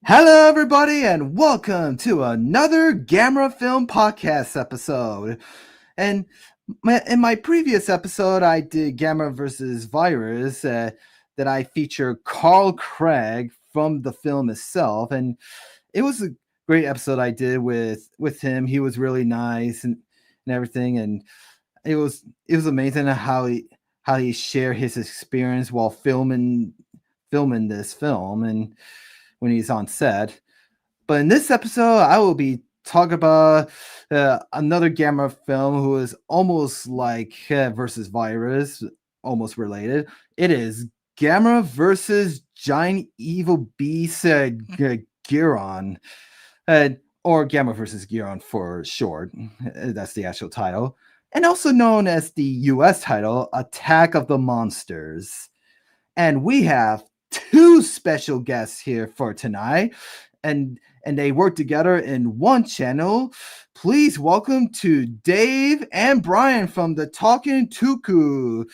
Hello, everybody, and welcome to another GAMERA Film Podcast episode. And in my previous episode, I did Gamera versus Virus, that I feature Carl Craig from the film itself, and it was a great episode I did with him. He was really nice and everything, and it was amazing how he shared his experience while filming this film and when he's on set. But in this episode, I will be talking about another Gamma film who is almost like versus Virus, almost related. It is Gamma versus Giant Evil Beast GUIRON, uh, or Gamma versus GUIRON for short. That's the actual title. And also known as the US title, Attack of the Monsters. And we have two special guests here for tonight, and they work together in one channel. Please welcome to Dave and Brian from the Talking Toku.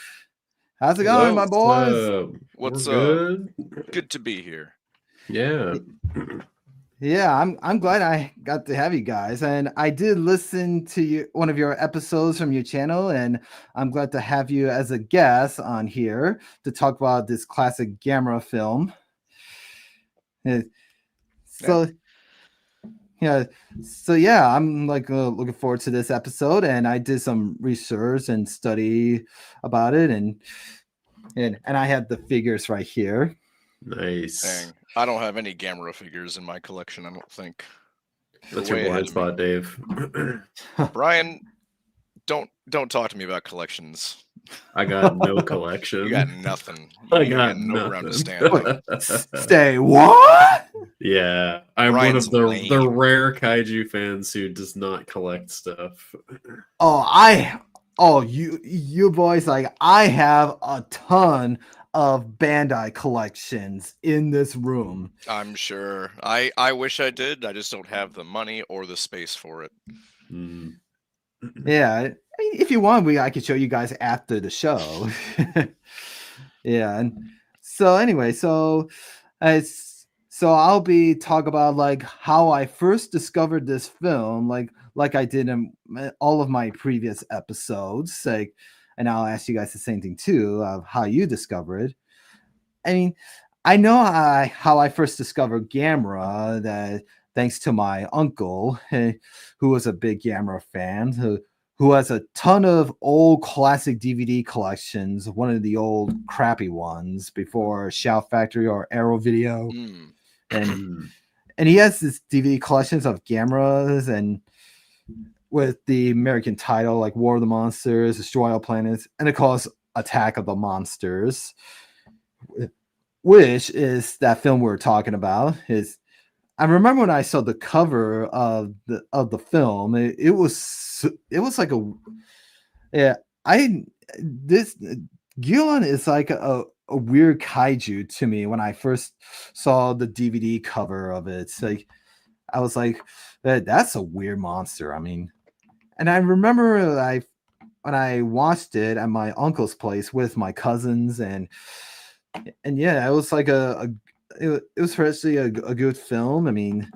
How's it going, my boys? What's We're up? good. Good to be here. Yeah. Yeah, I'm glad I got to have you guys, and I did listen to one of your episodes from your channel, and I'm glad to have you as a guest on here to talk about this classic Gamera film. Uh, So yeah, yeah, I'm like looking forward to this episode, and I did some research and study about it, and I have the figures right here. Nice. Dang, I don't have any Gamera figures in my collection. I don't think. That's You're your way blind ahead of me. spot, Dave. Brian, don't talk to me about collections. I got no collection. You got nothing. I You got no ground to nothing. stand on. Stay what? Yeah, I'm Brian's one of the lame. rare kaiju fans who does not collect stuff. You boys, like, I have a ton of Bandai collections in this room. I'm sure. I wish I did. I just don't have the money or the space for it. Mm. Yeah, I mean, if you want, I could show you guys after the show. Yeah, and so anyway, so I'll be talking about like how I first discovered this film, like I did in all of my previous episodes. Like, and I'll ask you guys the same thing too of how you discover it. I mean, I know how I first discovered Gamera, that thanks to my uncle, who was a big Gamera fan, who has a ton of old classic DVD collections, one of the old crappy ones before Shout Factory or Arrow Video. Mm. And he has this DVD collections of Gameras, and with the American title like War of the Monsters, Destroy All Planets, and of course Attack of the Monsters, which is that film we're talking about. I remember when I saw the cover of the film, it was like this Gilon is like a weird kaiju to me when I first saw the DVD cover of it. It's like I was like, that's a weird monster. I mean, and I remember when I watched it at my uncle's place with my cousins, and yeah, it was like it was actually a good film. I mean,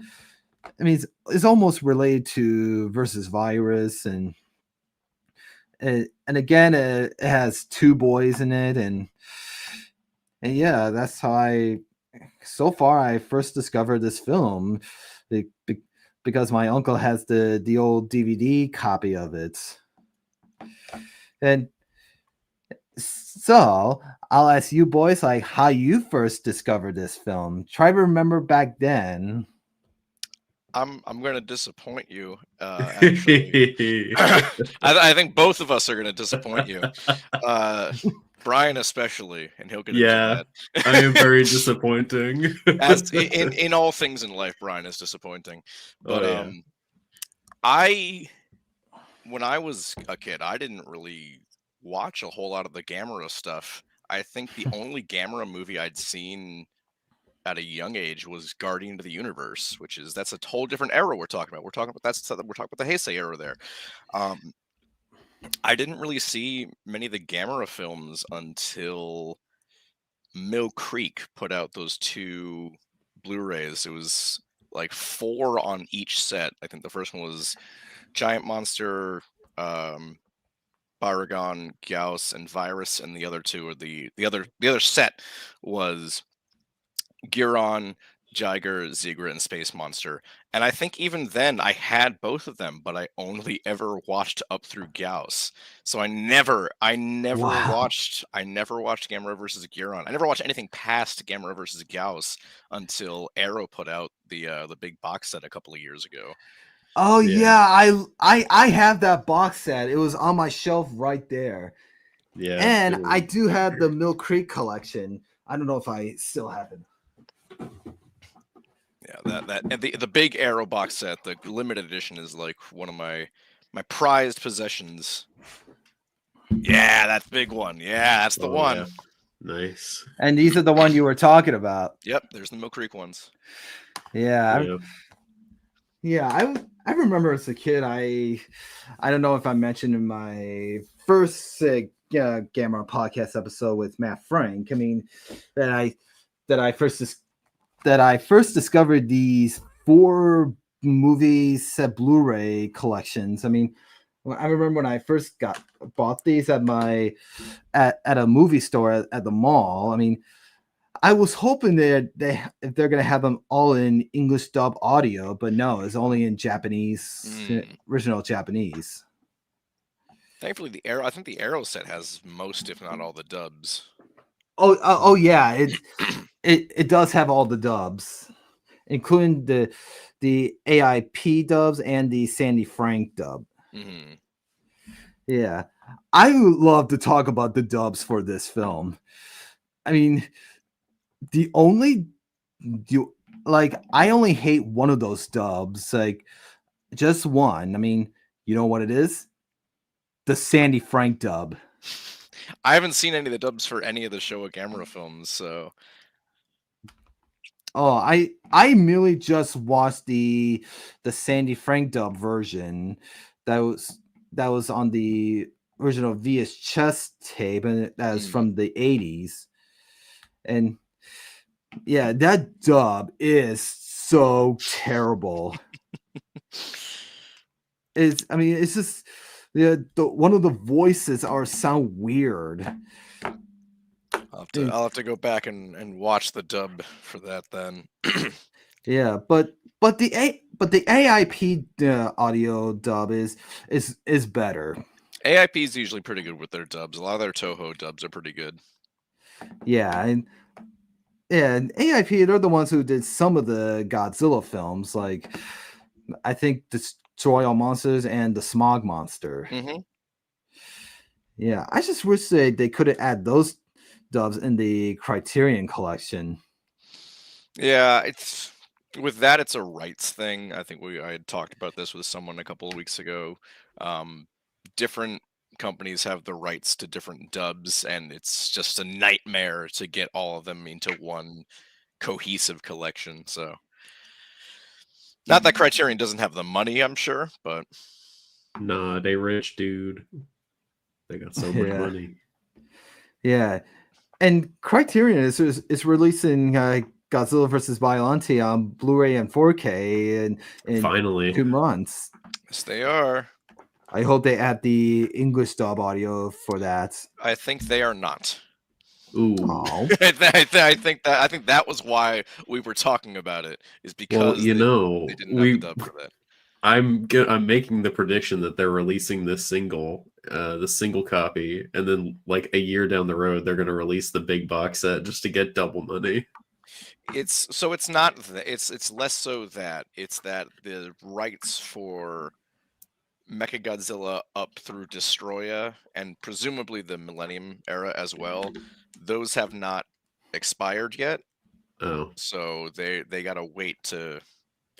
it's almost related to versus Virus, and again, it has two boys in it, and yeah, that's how so far I first discovered this film, because my uncle has the old DVD copy of it, and so I'll ask you boys like how you first discovered this film. Try to remember back then. I'm gonna disappoint you. Actually, I think both of us are gonna disappoint you. Brian especially, and he'll get into Yeah, that. I am very disappointing. As in all things in life, Brian is disappointing. But yeah. when I was a kid, I didn't really watch a whole lot of the Gamera stuff. I think the only Gamera movie I'd seen at a young age was Guardian of the Universe, that's a whole different era we're talking about. We're talking about the Heisei era there. I didn't really see many of the Gamera films until Mill Creek put out those two Blu-rays. It was like 4 on each set. I think the first one was Giant Monster, Baragon, Gauss, and Virus, and the other two are the other set was Giron, Jiger, Zigra, and Space Monster. And I think even then I had both of them, but I only ever watched up through Gauss. So I never Wow. watched Gamera versus Giron. I never watched anything past Gamera versus Gauss until Arrow put out the big box set a couple of years ago. Oh Yeah. yeah, I have that box set. It was on my shelf right there. Yeah. And it I was- do have the Mill Creek collection. I don't know if I still have it. Yeah, that and the big Arrow box set, the limited edition, is like one of my prized possessions. Yeah, that big one. Yeah, that's the Oh, one. yeah. Nice. And these are the one you were talking about. Yep, there's the Mill Creek ones. Yeah. Yeah. I remember as a kid, I don't know if I mentioned in my first Gamera podcast episode with Matt Frank. I mean, that I first discovered these 4 movie set Blu-ray collections. I mean, I remember when I first bought these at a movie store at the mall. I mean, I was hoping that if they're gonna have them all in English dub audio, but no, it's only in Japanese, original Japanese. Thankfully, I think the Arrow set has most, if not all, the dubs. Oh yeah, it does have all the dubs, including the AIP dubs and the Sandy Frank dub. Mm-hmm. Yeah, I would love to talk about the dubs for this film. I mean, I only hate one of those dubs, like just one. I mean, you know what it is? The Sandy Frank dub. I haven't seen any of the dubs for any of the Showa Gamera films, so Oh, I merely just watched the Sandy Frank dub version that was on the original VHS tape, and that was from the 80s. And yeah, that dub is so terrible. It's just one of the voices sound weird. I'll have to go back and watch the dub for that then. Yeah, but the AIP audio dub is better. AIP is usually pretty good with their dubs. A lot of their Toho dubs are pretty good. Yeah, and AIP, they're the ones who did some of the Godzilla films, like I think Destroy All Monsters and the Smog Monster. Mm-hmm. Yeah, I just wish they could have added those dubs in the Criterion collection. Yeah, it's a rights thing. I think I had talked about this with someone a couple of weeks ago. Different companies have the rights to different dubs, and it's just a nightmare to get all of them into one cohesive collection. So, not that Criterion doesn't have the money, I'm sure, but Nah, they rich, dude. They got so much money. Yeah, and Criterion is releasing Godzilla vs. Biollante on Blu-ray and 4K in Finally 2 months. yes, they are. I hope they add the English dub audio for that. I think they are not. Ooh. Oh. I think that was why we were talking about it, is because Well, you know, they didn't have the dub for that. I'm making the prediction that they're releasing this single, the single copy, and then like a year down the road, they're going to release the big box set just to get double money. It's less so that it's that the rights for Mechagodzilla up through Destroya and presumably the Millennium era as well, those have not expired yet. Oh, So they gotta wait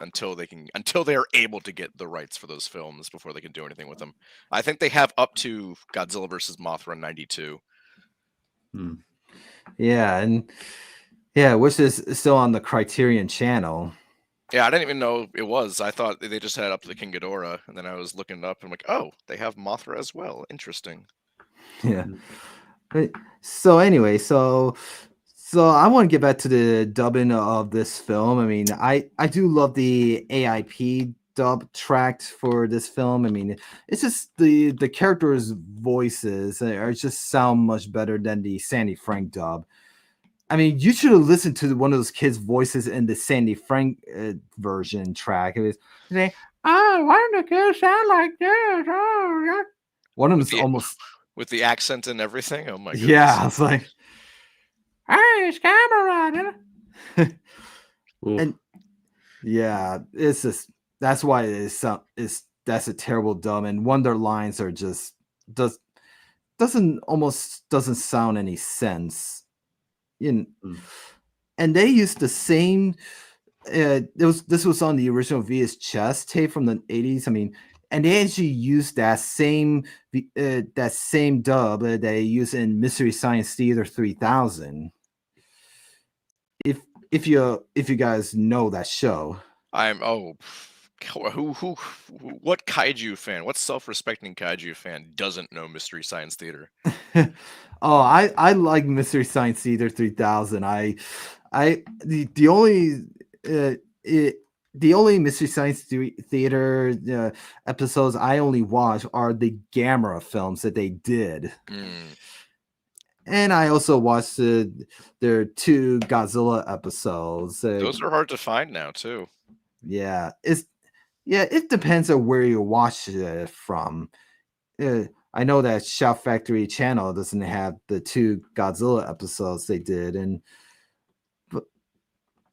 until they are able to get the rights for those films before they can do anything with them. I think they have up to Godzilla vs. Mothra 92. Yeah, and yeah, which is still on the Criterion channel. Yeah, I didn't even know it was. I thought they just had up to the King Ghidorah, and then I was looking it up and I'm like, oh, they have Mothra as well. Interesting. Yeah. So anyway, so So I want to get back to the dubbing of this film. I mean, I do love the AIP dub track for this film. I mean, it's just the characters' voices are just sound much better than the Sandy Frank dub. I mean, you should have listened to one of those kids' voices in the Sandy Frank version track. It was saying, "Oh, why do the kids sound like this?" Oh, yeah." One of With them's the almost with the accent and everything. Oh my goodness. yeah. It's like, "Hey, it's GAMERA." Oof. And yeah, it's just that's why it's that's a terrible dub, and one of their lines are just does doesn't sound any sense. In Mm. and they used the same. This was on the original VHS tape from the 80s. I mean, and they actually used that same dub that they use in Mystery Science Theater 3000. If if you guys know that show. I'm what kaiju fan, what self-respecting kaiju fan doesn't know Mystery Science Theater? Oh, I like Mystery Science Theater 3000. The only uh, it, the only Mystery Science Theater episodes I only watch are the Gamera films that they did. Mm. And I also watched their 2 Godzilla episodes. Those are hard to find now too. Yeah, it depends on where you watch it from. I know that Shout Factory channel doesn't have the 2 Godzilla episodes they did, and but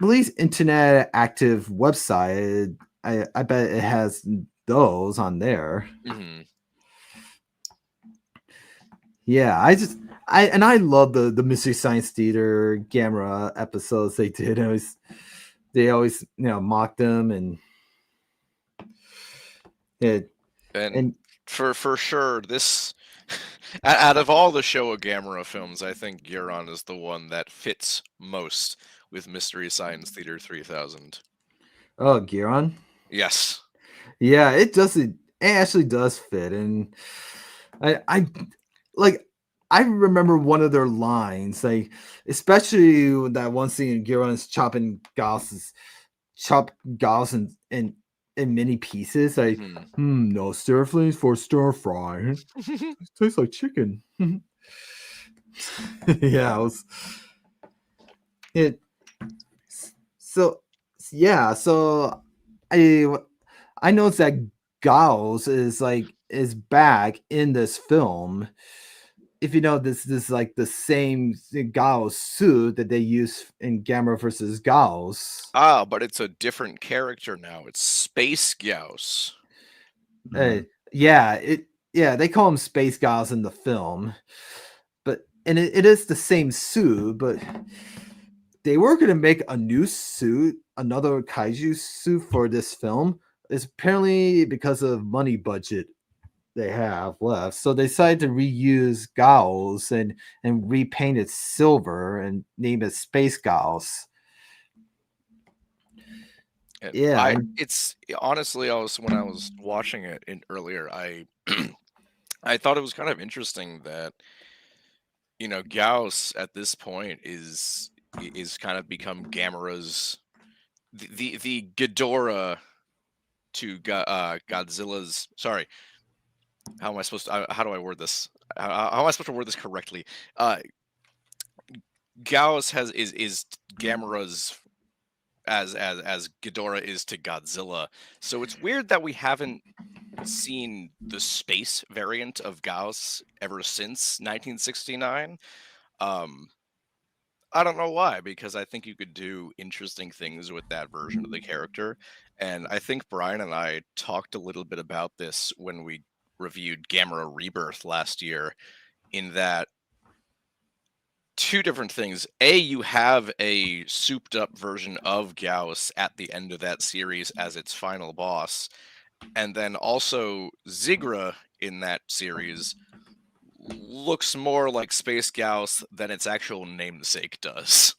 at least Internet Active website, I bet it has those on there. Hmm. Yeah, I love the Mystery Science Theater Gamera episodes they did. They always mock them and it And and for sure, this out of all the Showa Gamera films, I think GUIRON is the one that fits most with Mystery Science Theater 3000. oh, Giron. Yes. Yeah, it does. It actually does fit, and I like. I remember one of their lines, like especially that one scene Giron's chop Gauss in many pieces. Like, Mhm. no stir flames for stir fry. Tastes like chicken. Yeah, it. So yeah, so I I noticed that Gauss is back in this film. If you know this is like the same Gauss suit that they use in Gamera versus Gauss. Ah, but it's a different character now. It's Space Gauss. Uh, Mm. yeah, they call him Space Gauss in the film, but and it is the same suit, but they were going to make a new suit, another kaiju suit for this film. It's apparently because of money budget they have left. So they decided to reuse Gauss and repaint it silver and name it Space Gauss. And Yeah, it's honestly, when I was watching it earlier, I thought it was kind of interesting that Gauss at this point is kind of become Gamera's the Ghidorah to Godzilla's. Sorry, how am I supposed to? How do I word this? How am I supposed to word this correctly? Uh, Gauss is Gamera's as Ghidorah is to Godzilla. So it's weird that we haven't seen the space variant of Gauss ever since 1969. Um, I don't know why, because I think you could do interesting things with that version of the character. And I think Brian and I talked a little bit about this when we reviewed Gamera Rebirth last year, in that two different things. A, you have a souped up version of Gauss at the end of that series as its final boss. And then also Zigra in that series looks more like Space Gauss than its actual namesake does.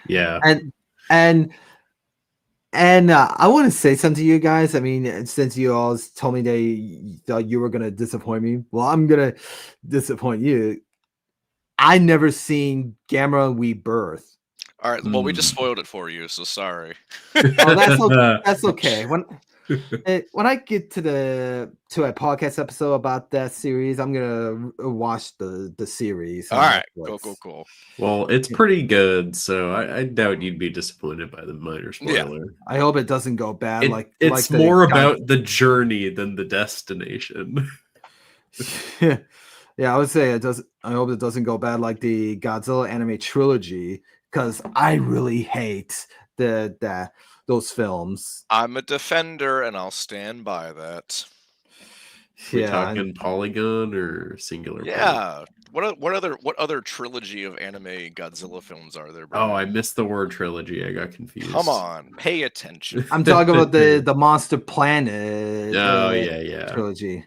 Yeah. and I want to say something to you guys. I mean, since you all told me that you were gonna disappoint me, well, I'm gonna disappoint you. I never seen Gamera Rebirth. All right. Well, we just Mm. spoiled it for you, so sorry. Oh, that's okay. When I get to a podcast episode about that series, I'm gonna watch the series All on right. Netflix. Cool. Well, it's pretty good, so I doubt you'd be disappointed by the minor Yeah. spoiler. I hope it doesn't go bad. It's more about the journey than the destination. Yeah, I would say it does. I hope it doesn't go bad like the Godzilla anime trilogy, because I really hate those films. I'm a defender, and I'll stand by that. We Yeah, talking polygon or singular point? Yeah. What other trilogy of anime Godzilla films are there? Oh, Brian? I missed the word trilogy. I got confused. Come on, pay attention. I'm talking about the Monster Planet Oh yeah. trilogy.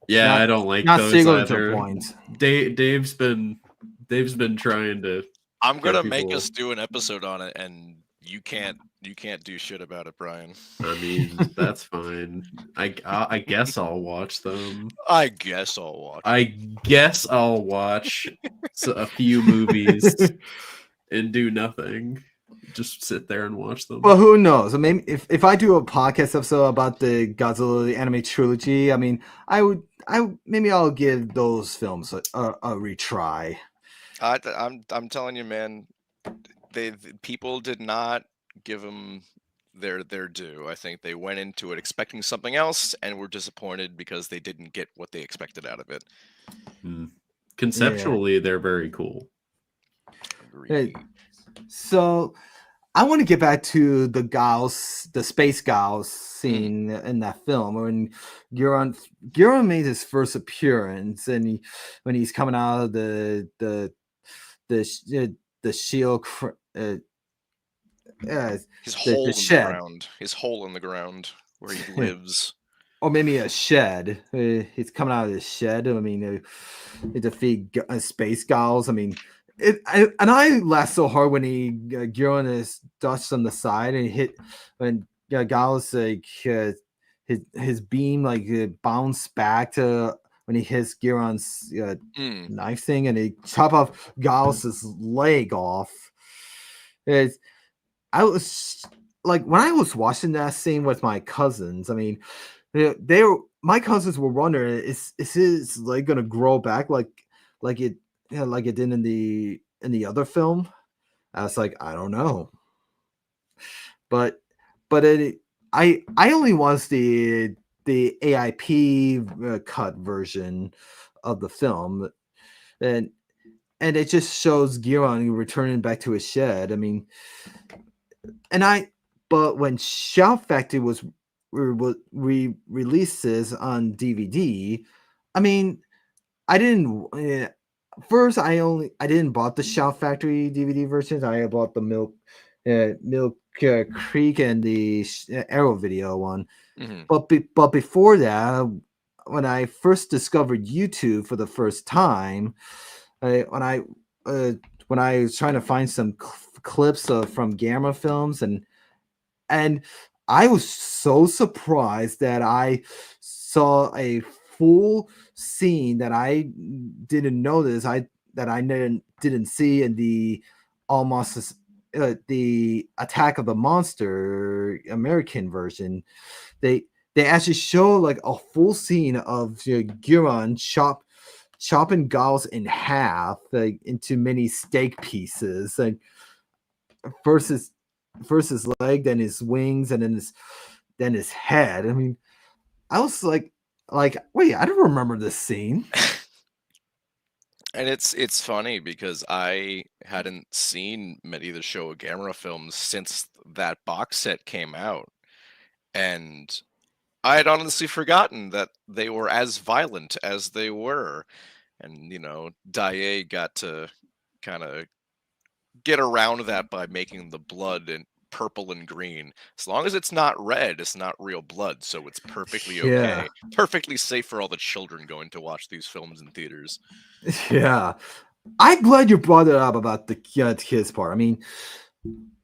Yeah, Not- I don't like Not those signature either. points. Dave's been trying to. I'm gonna get make people- us do an episode on it, and you can't do shit about it, Brian. I mean, that's fine. I guess I'll watch them. I guess I'll watch. I guess I'll watch a few movies and do nothing. Just sit there and watch them. Well, who knows? I mean, if I do a podcast episode about the Godzilla the anime trilogy, I mean, maybe I'll give those films a retry. I'm telling you, man. The people did not give them their due. I think they went into it expecting something else and were disappointed because they didn't get what they expected out of it. Conceptually, they're very cool. Hey, so I want to get back to the space Gauss scene in that film when Giron made his first appearance, and when he's coming out of the shield. His hole in shed. the ground. His hole in the ground where he lives. Or maybe a shed. He's coming out of his shed. I mean, to defeat space Gauss. I mean, I laughed so hard when he Giron is dodged on the side and he hit when Gauss like his beam like bounced back to when he hits Giron's knife thing and he chop off Gauss's leg off. I was like when I was watching that scene with my cousins. I mean, my cousins were wondering is his leg gonna grow back like it like it did in the other film. I was like, I don't know, but I only watched the AIP cut version of the film, and it just shows Giron returning back to his shed. I mean, but when Shout Factory was releases on DVD, I mean, I didn't. First, I didn't bought the Shout Factory DVD versions. I bought the Milk Creek and the Arrow Video one. Mm-hmm. But before that, when I first discovered YouTube for the first time, when I was trying to find some clips from Gamera films, and I was so surprised that I saw a full scene that I didn't notice. That I didn't see in the almost the Attack of the Monster American version. They actually show like a full scene of Giron chopping Gauss in half like, into many steak pieces, like first his leg, then his wings, and then his head. I mean, I was like, wait, I don't remember this scene. And it's funny because I hadn't seen many of the Showa Gamera films since that box set came out, and I had honestly forgotten that they were as violent as they were, and Daiei got to kind of get around that by making the blood and purple and green. As long as it's not red, it's not real blood, so it's perfectly okay. Yeah. Perfectly safe for all the children going to watch these films in theaters. Yeah, I'm glad you brought it up about the kids part. I mean,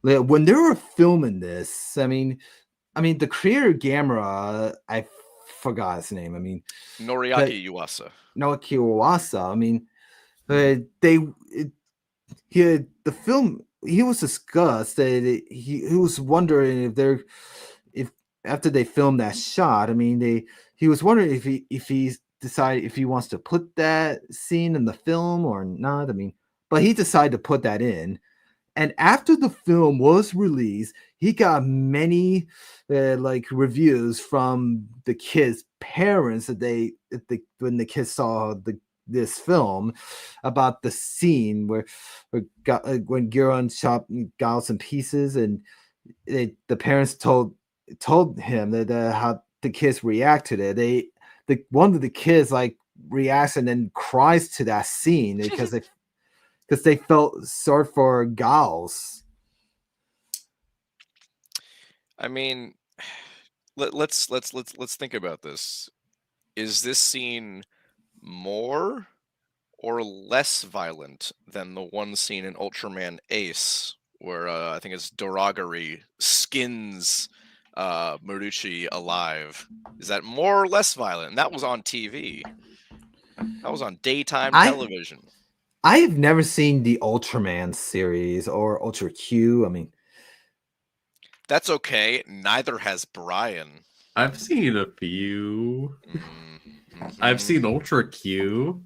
when they were filming this, I mean, the creator of Gamera, I forgot his name. I mean, Noriaki Yuasa. Naoki Iwasa. I mean, they he the film he was discussed that he was wondering if after they filmed that shot, I mean he was wondering if he decided if he wants to put that scene in the film or not. I mean, but he decided to put that in. And after the film was released, he got many like reviews from the kids' parents when the kids saw this film about the scene when Giron chopped Gauss in pieces, and the parents told him that how the kids reacted to it. One of the kids like reacts and then cries to that scene because they felt sorry for Gauss. I mean, let's think about this. Is this scene more or less violent than the one scene in Ultraman Ace where I think it's Doragari skins Marucci alive? Is that more or less violent? And that was on TV. That was on daytime television. I've never seen the Ultraman series or Ultra Q. I mean, that's okay. Neither has Brian. I've seen a few. I've seen Ultra Q.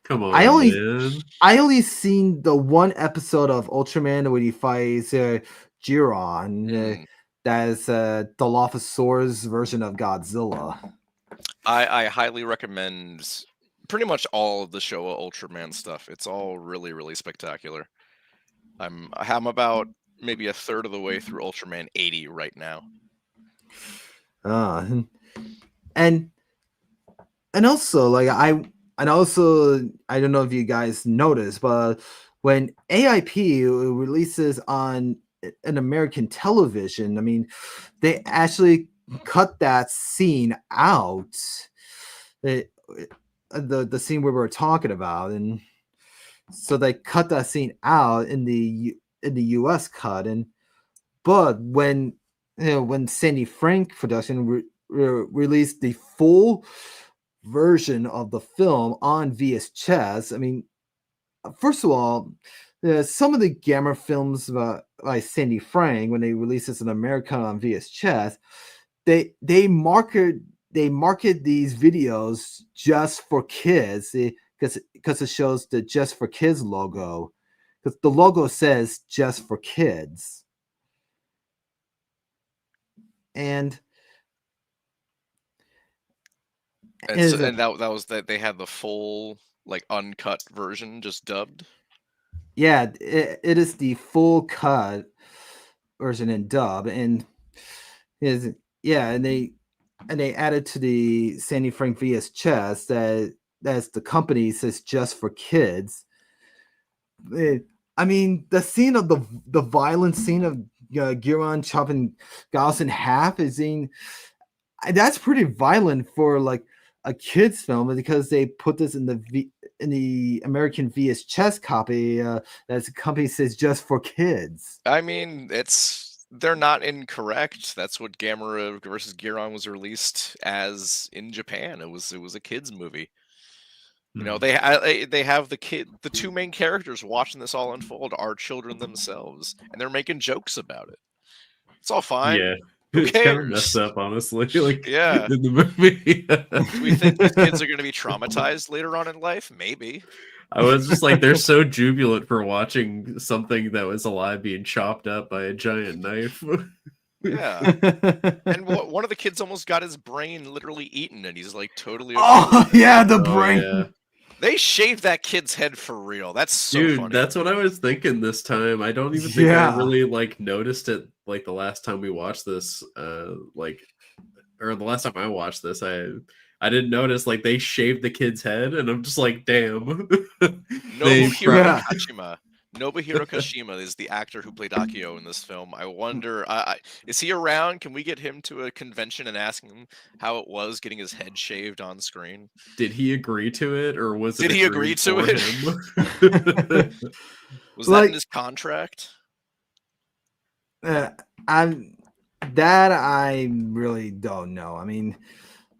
Come on, man. I only seen the one episode of Ultraman where he fights GUIRON. That is the Dilophosaurus version of Godzilla. I highly recommend pretty much all of the Showa Ultraman stuff. It's all really, really spectacular. I'm about maybe a third of the way through Ultraman 80 right now. And also like I don't know if you guys noticed, but when AIP releases on an American television, I mean, they actually cut that scene out. The scene we were talking about, and so they cut that scene out in the US cut, but when Sandy Frank production released the full version of the film on VHS, I mean, first of all, some of the Gamera films by Sandy Frank, when they released this in America on VHS, they market these videos just for kids because it shows the Just for Kids logo, because the logo says Just for Kids. And that was that they had the full like uncut version just dubbed. Yeah, it is the full cut version in dub, and and they added to the Sandy Frank VHS that's the company says Just for Kids. I mean, the scene of the violent scene of Giron chopping Gauss in half that's pretty violent for like a kids film, because they put this in the American VHS copy that the company says Just for Kids. I mean, they're not incorrect. That's what Gamera versus GUIRON was released as in Japan. It was a kids movie. You know, they have the two main characters watching this all unfold are children themselves, and they're making jokes about it. It's all fine. Yeah. Who It's cares? kind of messed up, honestly. Like, yeah, in the movie. Do we think these kids are going to be traumatized later on in life? Maybe. I was just like, they're so jubilant for watching something that was alive being chopped up by a giant knife. Yeah. And one of the kids almost got his brain literally eaten, and he's like totally okay. Oh yeah, the brain. Yeah. They shaved that kid's head for real. That's so Dude, funny. that's what I was thinking this time. I don't even think I really like noticed it like the last time we watched this. Or the last time I watched this, I didn't notice like they shaved the kid's head, and I'm just like, damn. Nobuhiro Kashima. Nobuhiro Kashima is the actor who played Akio in this film. I wonder, is he around? Can we get him to a convention and ask him how it was getting his head shaved on screen? Did he agree to it, or was it? Did he agree to it? Was that in his contract? I really don't know. I mean,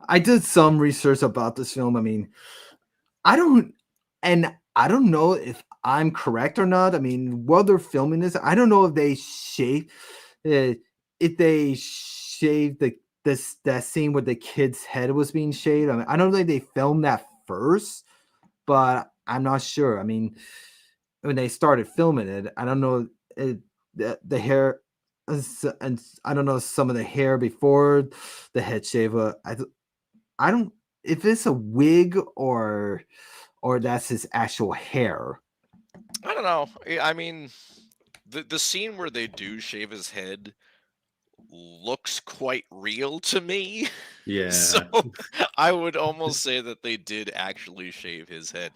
I did some research about this film. I mean, I I don't know if I'm correct or not. I mean, while they're filming this, I don't know if they uh, shaved that scene where the kid's head was being shaved. I mean, I don't think they filmed that first, but I'm not sure. I mean, when they started filming it, I don't know the hair, and I don't know some of the hair before the head shave. I don't if it's a wig or that's his actual hair. I don't know. I mean, the scene where they do shave his head looks quite real to me. So Yeah. I would almost say that they did actually shave his head.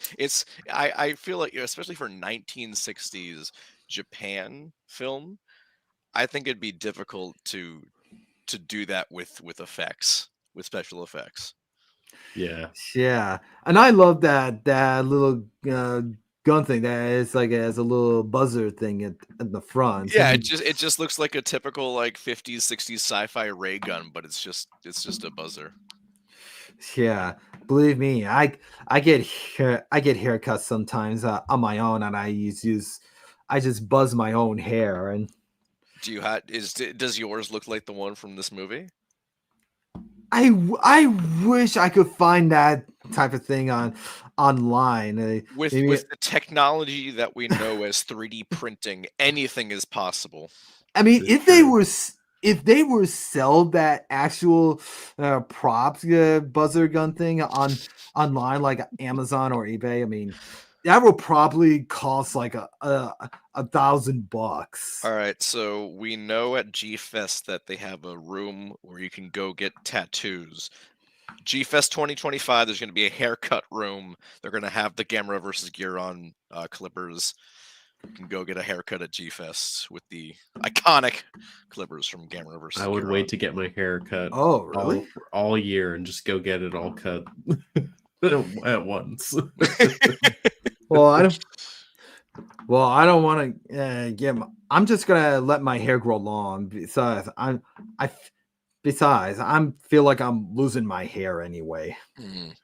I feel like, especially for 1960s Japan film, I think it'd be difficult to do that with effects, with special effects. Yeah. Yeah, and I love that little gun thing that is like as a little buzzer thing at the front. Yeah, it just looks like a typical like 50s 60s sci-fi ray gun, but it's just a buzzer. Yeah, believe me, I get haircuts sometimes on my own, and I just buzz my own hair, and Does yours look like the one from this movie? I wish I could find that type of thing online. Maybe With the technology that we know as 3D printing, anything is possible. I mean, It's true. if they were sell that actual props buzzer gun thing online like Amazon or eBay, I mean, that will probably cost like a $1,000. All right, so we know at G Fest that they have a room where you can go get tattoos. G Fest 2025, there's going to be a haircut room. They're going to have the Gamera versus Giron clippers. You can go get a haircut at G Fest with the iconic clippers from Gamera versus I would Giron. wait to get my hair cut Oh, really? all year and just go get it all cut at once. Well, I don't want to get. I'm just gonna let my hair grow long. I besides I'm feel like I'm losing my hair anyway Mm.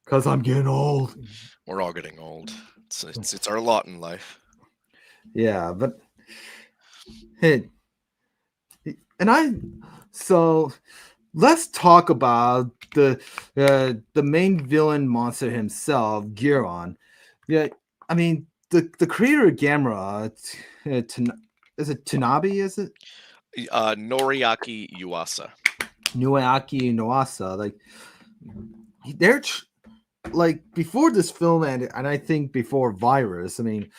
because I'm getting old. We're all getting old. It's our lot in life. Yeah, but hey, and so let's talk about the main villain monster himself, Giron. Yeah, I mean the creator of Gamera, is it Tanabe? Is it Noriaki Yuasa. Nueaki Noasa? Like they're like before this film and I think before Virus. I mean,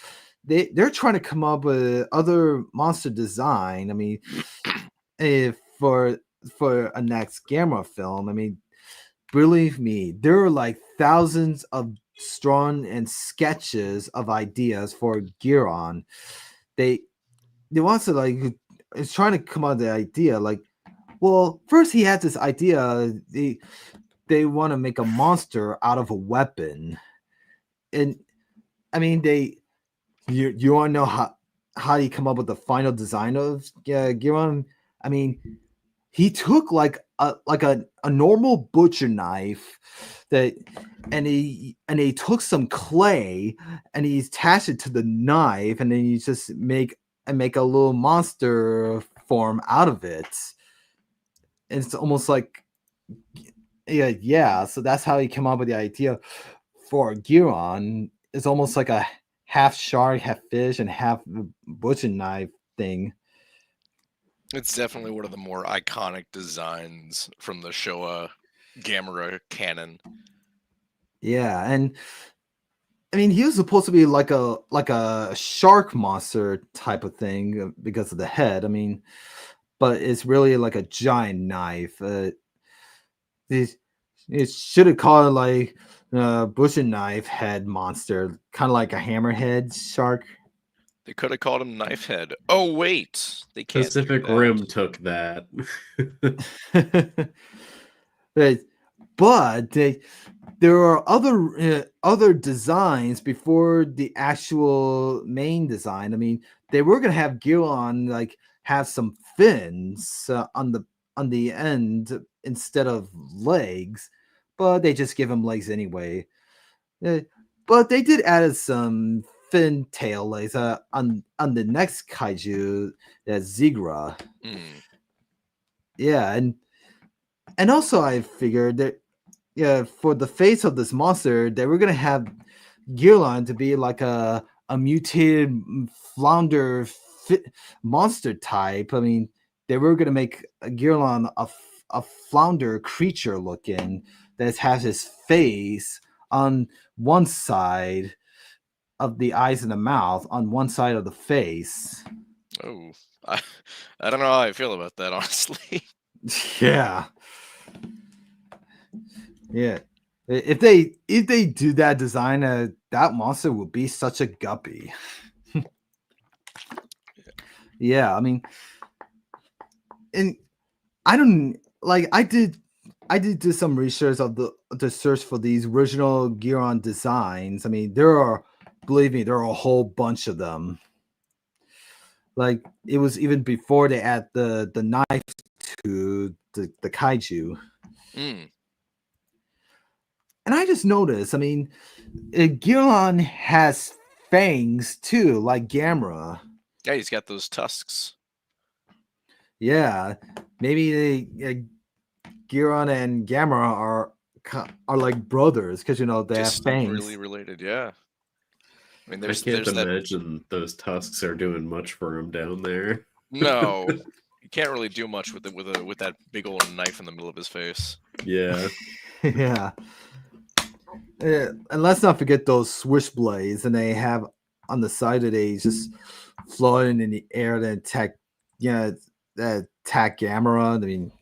they're trying to come up with other monster design. I mean, if for a next Gamera film, I mean, believe me, there are like thousands of strong and sketches of ideas for Giron. They they want to like is trying to come up with the idea like, well, first he had this idea they want to make a monster out of a weapon, and I mean you want to know how he come up with the final design of Giron? I mean, he took like a normal butcher knife that and he took some clay and he attached it to the knife and then you just make a little monster form out of it. And it's almost like yeah. So that's how he came up with the idea for Giron. It's almost like a half shark, half fish, and half butcher knife thing. It's definitely one of the more iconic designs from the Showa Gamera canon. Yeah, and I mean, he was supposed to be like a shark monster type of thing because of the head. I mean, but it's really like a giant knife. It should have called it like butcher knife head monster, kind of like a hammerhead shark. They could have called him Knifehead. Oh wait, they can't do Pacific that. Rim took that. but there are other designs before the actual main design. I mean, they were gonna have Giron like have some fins on the end instead of legs, but they just give him legs anyway. Uh, But they did add some fin tail legs on the next kaiju, that's Zigra. Mm. Yeah, and also I figured that for the face of this monster, they were gonna have GUIRON to be like a mutated flounder monster type. I mean, they were gonna make a GUIRON a flounder creature looking that has his face on one side of the eyes and the mouth, on one side of the face. Oh, I don't know how I feel about that, honestly. Yeah. Yeah. If they do that design, that monster would be such a guppy. Yeah, I mean, and I don't like I did do some research of the search for these original GUIRON designs. I mean, believe me, there are a whole bunch of them. Like it was even before they add the knife to the kaiju. Mm. And I just noticed, I mean, GUIRON has fangs too, like GAMERA. Yeah, he's got those tusks. Yeah, maybe GUIRON and GAMERA are like brothers because they have Just fangs. really related, yeah. I mean, I can't imagine those tusks are doing much for him down there. No, you can't really do much with that big old knife in the middle of his face. Yeah. Yeah. And let's not forget those switchblades, and they have on the side of they just floating in the air to attack, attack GAMERA. I mean,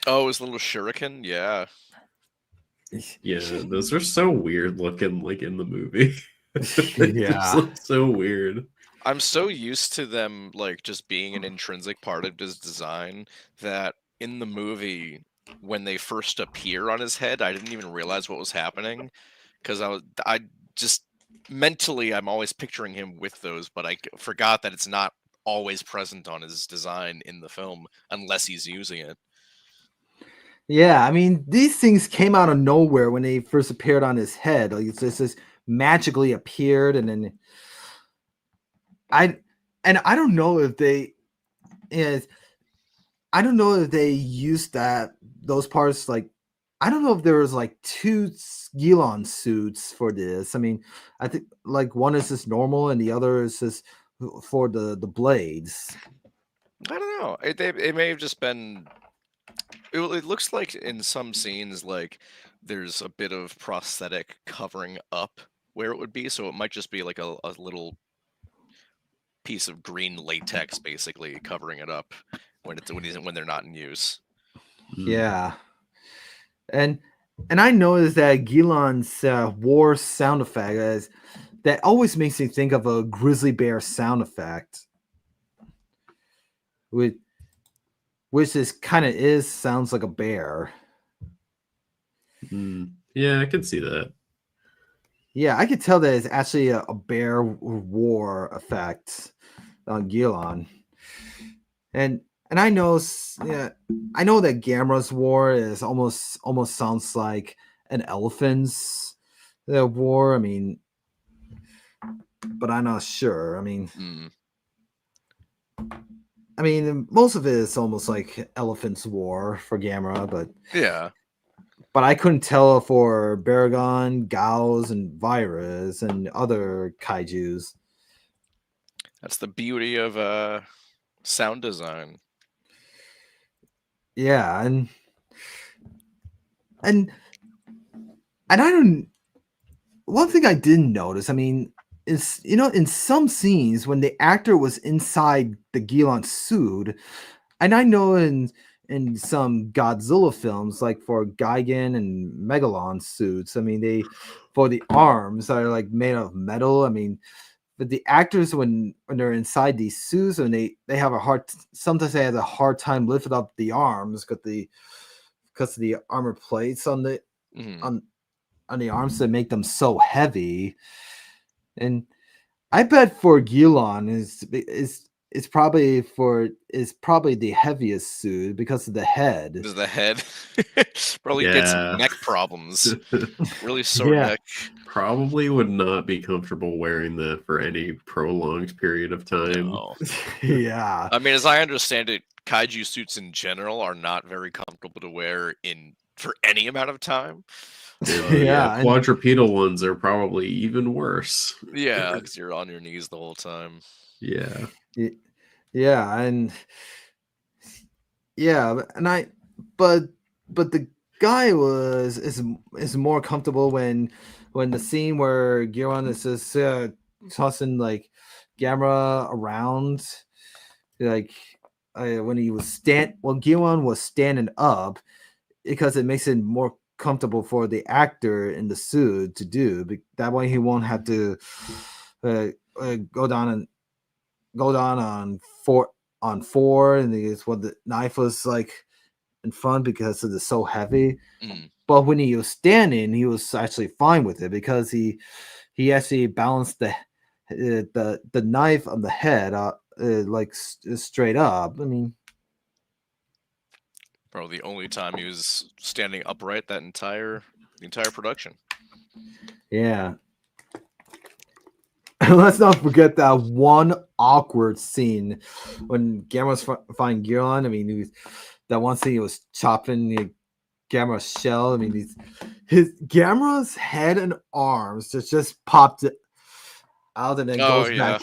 oh, his little shuriken, yeah. Yeah, those are so weird looking, like in the movie. They just Yeah. look so weird. I'm so used to them like just being an intrinsic part of his design that in the movie, when they first appear on his head, I didn't even realize what was happening because I just mentally I'm always picturing him with those, but I forgot that it's not always present on his design in the film unless he's using it. Yeah, I mean, these things came out of nowhere when they first appeared on his head. Like it's just magically appeared, and then I don't know if they is I don't know if they used those parts. Like I don't know if there was like two Gilon suits for this. I mean, I think like one is just normal and the other is just for the blades. I don't know. It may have just been. It looks like in some scenes, like there's a bit of prosthetic covering up where it would be, so it might just be like a little piece of green latex, basically covering it up when they're not in use. Yeah, and I noticed that Gilon's war sound effect that always makes me think of a grizzly bear sound effect, which is kind of sounds like a bear. Yeah, I can see that. Yeah, I could tell that it's actually a bear war effect on Gilon. And I know, I know that GAMERA's war is almost sounds like an elephant's war. I mean, but I'm not sure. I mean, most of it is almost like elephant's war for GAMERA, but yeah. But I couldn't tell for Baragon, Gauss, and Virus and other kaijus. That's the beauty of sound design. Yeah, and I don't. One thing I didn't notice, I mean, is in some scenes when the actor was inside the Gilon suit, and I know in some Godzilla films, like for Gigan and Megalon suits, I mean for the arms are like made of metal. I mean, but the actors when they're inside these suits and they have sometimes they have a hard time lifting up the arms because of the armor plates on the on the arms that make them so heavy. And I bet for Gilon is it's probably the heaviest suit because of the head. Does the head probably get some Yeah. neck problems? Really sore Yeah. neck. Probably would not be comfortable wearing that for any prolonged period of time. No. Yeah. I mean, as I understand it, kaiju suits in general are not very comfortable to wear for any amount of time. And Yeah, and quadrupedal ones are probably even worse. Yeah, because you're on your knees the whole time. Yeah. yeah, and yeah, and but the guy is more comfortable when the scene where Giron is just tossing like Gamera around, like when he was Giron was standing up, because it makes it more comfortable for the actor in the suit to do. That way he won't have to go down on four, and it's what the knife was like in front because it's so heavy. But when he was standing, he was actually fine with it because he actually balanced the knife on the head like straight up. I mean, Probably the only time he was standing upright the entire production. yeah. And let's not forget that one awkward scene when Gamera's fighting Giron. I mean, that one scene he was chopping Gamera's shell. I mean, his Gamera's head and arms just popped out and then goes back.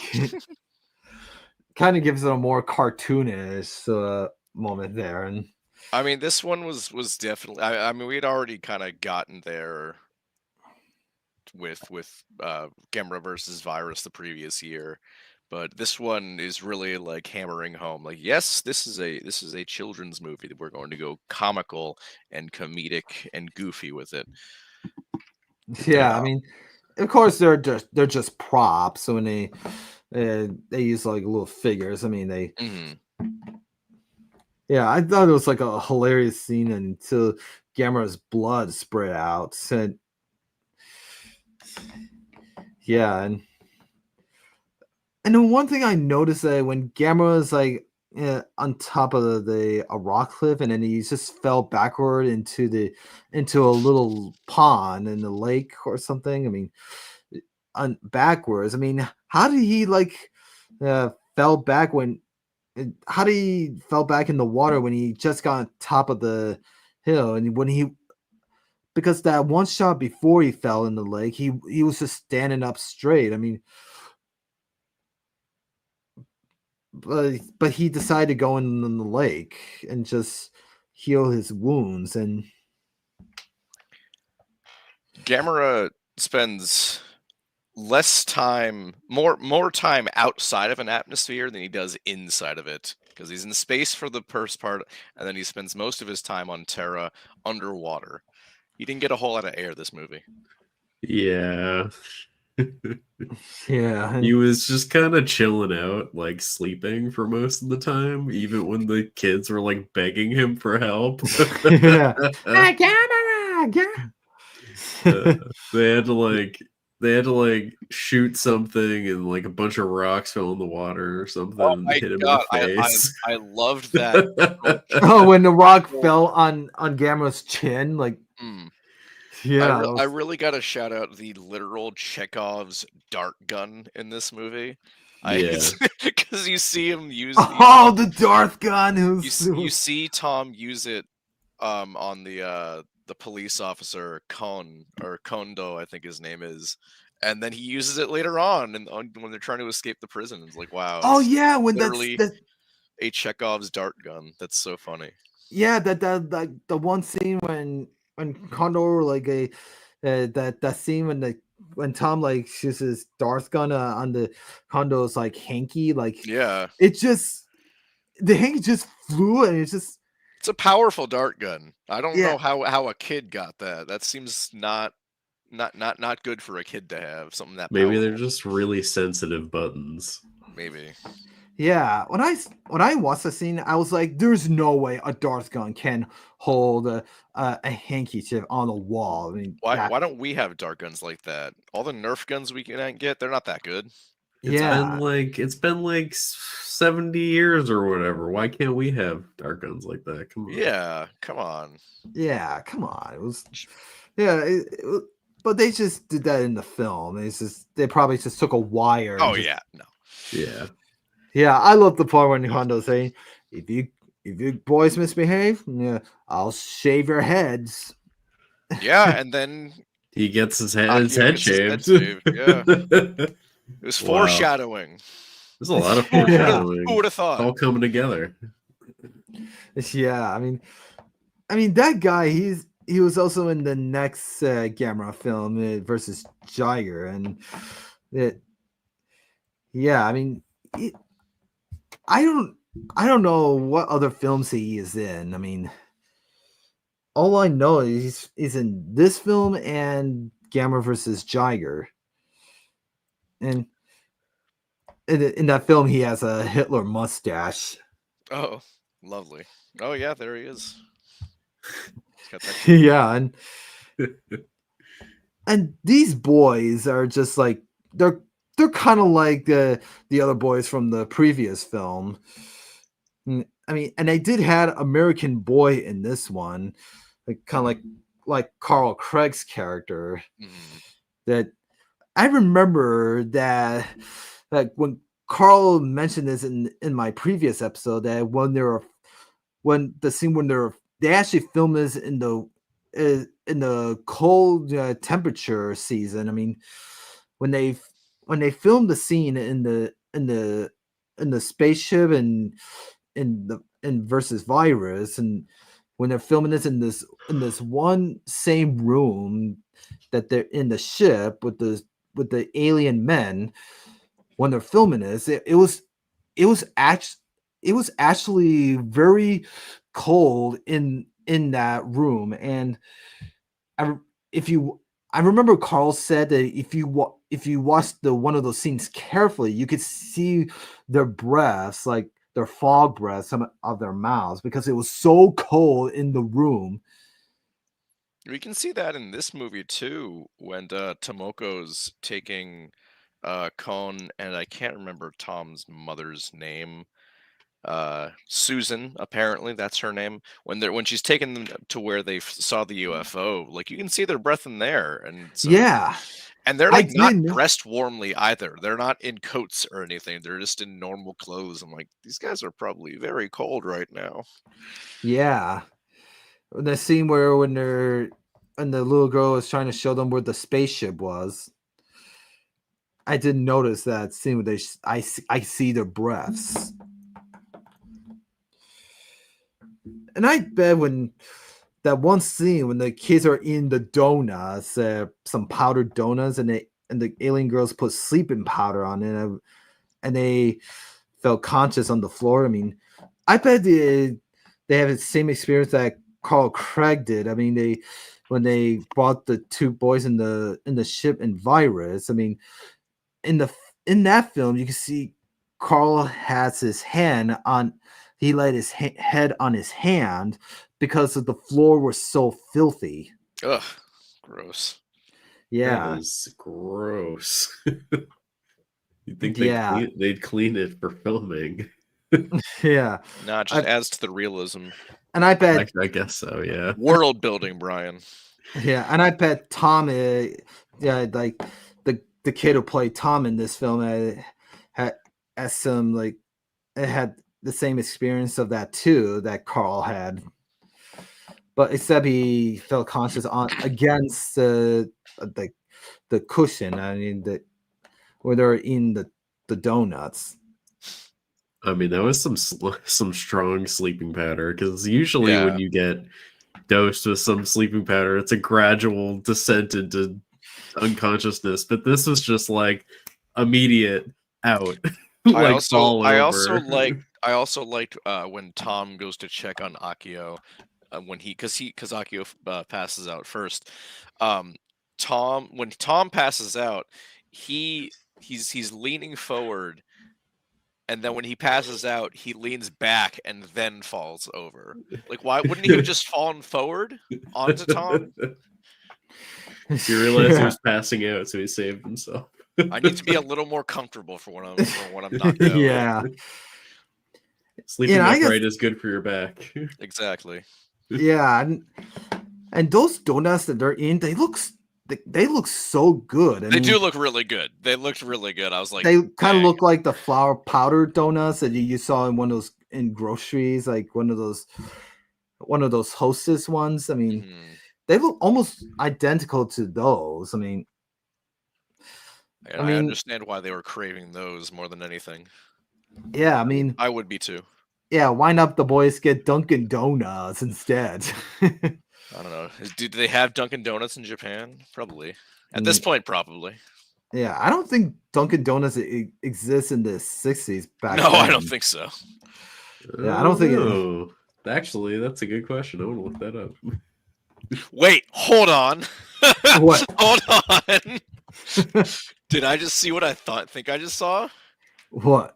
Kind of gives it a more cartoonish moment there. And I mean, this one was definitely. I mean, we had already kind of gotten there with Gamera versus Virus the previous year, but this one is really like hammering home. Like, yes, this is a children's movie that we're going to go comical and comedic and goofy with it. yeah, I mean, of course they're just props. So when they use like little figures. I mean, yeah, I thought it was like a hilarious scene until Gamera's blood spread out. And yeah, and then one thing I noticed that when Gamera is like on top of a rock cliff, and then he just fell backward into a little pond in the lake or something. I mean, backwards. I mean, how did he like fell back when? How did he fell back in the water when he just got on top of the hill, and because that one shot before he fell in the lake, he was just standing up straight. I mean, but he decided to go in the lake and just heal his wounds. And Gamera spends more time outside of an atmosphere than he does inside of it, because he's in space for the first part, and then he spends most of his time on Terra underwater. He didn't get a whole lot of air this movie. Yeah. yeah, He was just kind of chilling out, like sleeping for most of the time, even when the kids were like begging him for help. yeah. Gamera! They had to like shoot something, and like a bunch of rocks fell in the water or something and hit him in the face. I loved that. Oh, when the rock fell on Gamera's chin, like yeah. I really got to shout out the literal Chekhov's dart gun in this movie. Because you see him use the dart gun. You see Tom use it on the police officer Kondo, I think his name is, and then he uses it later on and when they're trying to escape the prison. It's like, wow. Oh yeah, when literally a Chekhov's dart gun. That's so funny. Yeah, the one scene when Kondo like that scene when Tom like shoots his dart gun on the Kondo's like hanky, like it just the hanky just flew, and it's a powerful dart gun. I don't know how a kid got that. That seems not good for a kid to have something that Maybe powerful. they're just really sensitive buttons. Maybe. Yeah, when I watched the scene, I was like, "There's no way a dart gun can hold a handkerchief on a wall." I mean, why don't we have dart guns like that? All the Nerf guns we can get, they're not that good. It's been like 70 years or whatever. Why can't we have dart guns like that? Come on. Yeah, come on. Yeah, come on. It was but they just did that in the film. They probably just took a wire. Oh yeah, no. Yeah. Yeah, I love the part when Hondo's saying, if you boys misbehave, yeah, I'll shave your heads. Yeah, and then he gets his Akio head gets his head shaved. shaved. Yeah. It was Wow. foreshadowing. There's a lot of foreshadowing. Who would have thought? It's all coming together. Yeah, I mean that guy, he was also in the next Gamera film versus Jiger, and I mean, I don't know what other films he is in. I mean, all I know is he's in this film and Gamera versus Jiger, and in that film he has a Hitler mustache. Oh, lovely. Oh yeah, there he is. Yeah, and these boys are just like they're kind of like the other boys from the previous film. I mean, and they did have American Boy in this one, like kind of like Carl Craig's character. That I remember that like when Carl mentioned this in my previous episode, that when they actually filmed this in the cold temperature season. I mean, when they filmed the scene in the spaceship and in versus virus, and when they're filming this in this one same room that they're in the ship with the alien men, when they're filming this, it was actually very cold in that room. And I remember Carl said that if you watch one of those scenes carefully, you could see their breaths, like their fog breaths, some of their mouths, because it was so cold in the room. We can see that in this movie too, when Tomoko's taking Kon, and I can't remember Tom's mother's name. Susan, apparently that's her name. When she's taken them to where they saw the UFO, like you can see their breath in there, and so, yeah, and they're like not dressed warmly either. They're not in coats or anything. They're just in normal clothes. I'm like, these guys are probably very cold right now. Yeah, the scene where when the little girl is trying to show them where the spaceship was. I didn't notice that scene where I see their breaths. And I bet when that one scene when the kids are in the donuts, some powdered donuts, and the alien girls put sleeping powder on it, and they felt conscious on the floor. I mean, I bet they have the same experience that Carl Craig did. I mean, when they brought the two boys in the ship in virus. I mean, in that film, you can see Carl has his hand on. He laid his head on his hand because the floor was so filthy. Ugh, gross. Yeah, that is gross. You'd think they'd clean it for filming. Yeah. Nah, just adds to the realism. And I bet I guess so. Yeah. World building, Brian. Yeah, and I bet Tom, like the kid who played Tom in this film, had some like it had the same experience of that too that Carl had, but except he felt conscious against the cushion. I mean, where they're in the donuts. I mean, that was some strong sleeping powder, because usually when you get dosed with some sleeping powder, it's a gradual descent into unconsciousness, but this was just like immediate out. I also liked when Tom goes to check on Akio, because Akio passes out first. When Tom passes out, he's leaning forward, and then when he passes out, he leans back and then falls over. Like, why wouldn't he have just fallen forward onto Tom? He realized he was passing out, so he saved himself. I need to be a little more comfortable for when I'm knocked out. Yeah. Sleeping I upright guess, is good for your back. Exactly. yeah, and those donuts that they're in, they look so good. I They mean, do look really good. They looked really good. I was like, they kind of dang. look like the flour powder donuts that you saw in one of those in groceries, like one of those Hostess ones. I mean, Mhm. they look almost identical to those. And I I mean, understand why they were craving those more than anything. yeah, I mean, I would be too. yeah, why not the boys get Dunkin' Donuts instead? I don't know. Do they have Dunkin' Donuts in Japan? Probably. At this Mm, point, probably. yeah, I don't think Dunkin' Donuts exists in the 60s back No, I don't then. think so. Yeah, I don't think it. Oh, actually, that's a good question. I want to look that up. Wait, hold on. What? Hold on. Did I just see what I think I just saw? What?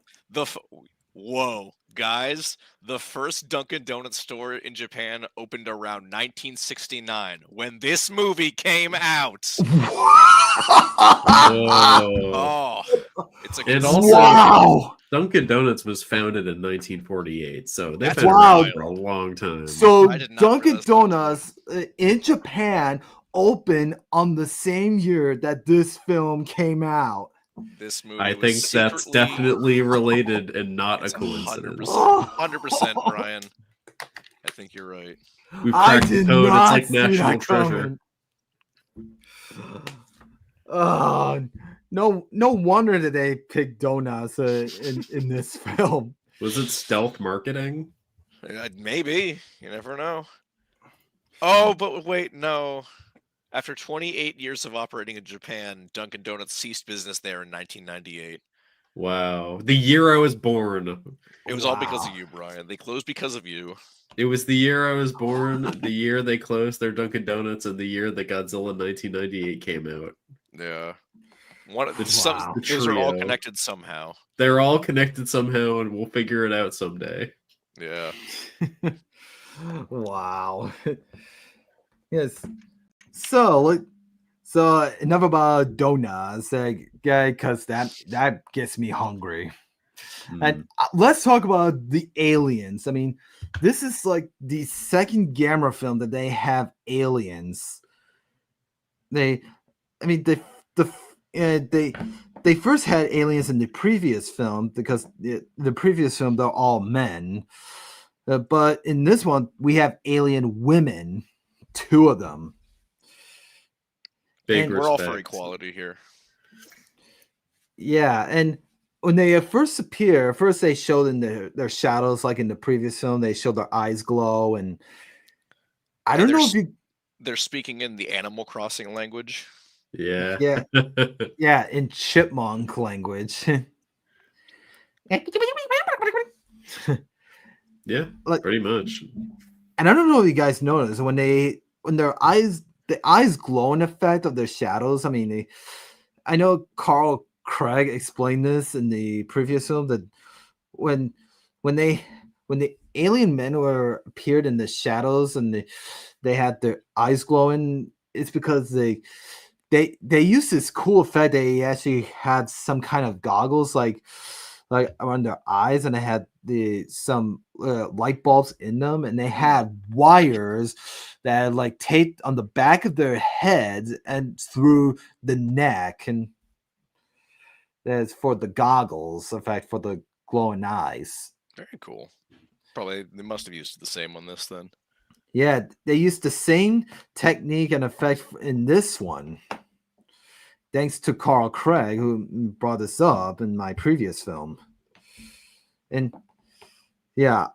Whoa, guys! The first Dunkin' Donuts store in Japan opened around 1969 when this movie came out. Whoa. Oh, it's a And also, Wow! Dunkin' Donuts was founded in 1948, so they've That's been Wow. around for a wild. long time. So I did not Dunkin' realize that too. Donuts in Japan opened on the same year that this film came out. This I movie was think that's secretly. definitely related and not a It's coincidence. 100%, 100%, Brian. I think you're right. We've I cracked the did code. It's not like see national that treasure. coming. No wonder that they picked donuts in this film. Was it stealth marketing? Maybe. You never know. Oh, but wait, no. After 28 years of operating in Japan, Dunkin' Donuts ceased business there in 1998. Wow. The year I was born. It was all because of Wow. you, Brian. They closed because of you. It was the year I was born, the year they closed their Dunkin' Donuts, and the year that Godzilla 1998 came out. Yeah. Wow. The Those are all trio. connected somehow. They're all connected somehow, and we'll figure it out someday. Yeah. Wow. Yes. So enough about donuts, yeah, because that gets me hungry. And let's talk about the aliens. I mean, this is like the second Gamera film that they have aliens. They, I mean, the they first had aliens in the previous film because the previous film they're all men, but in this one we have alien women, two of them. Big And We're all for respect. equality here. yeah, and when they first appear, first they showed in their shadows, like in the previous film, they showed their eyes glow, and I And don't know if you, they're speaking in the Animal Crossing language. Yeah. yeah, yeah, in chipmunk language. Yeah, Like, pretty much. and I don't know if you guys notice when their eyes, the eyes glowing effect of their shadows. I mean, I know Carl Craig explained this in the previous film that when when they when the alien men were appeared in the shadows and they had their eyes glowing, it's because they used this cool effect. They actually had some kind of goggles like around their eyes, and they had some light bulbs in them, and they had wires that like taped on the back of their heads and through the neck, and that's for the goggles, in fact, for the glowing eyes. Very cool. Probably they must have used the same on this then. Yeah, they used the same technique and effect in this one. Thanks to Carl Craig, who brought this up in my previous film. And yeah,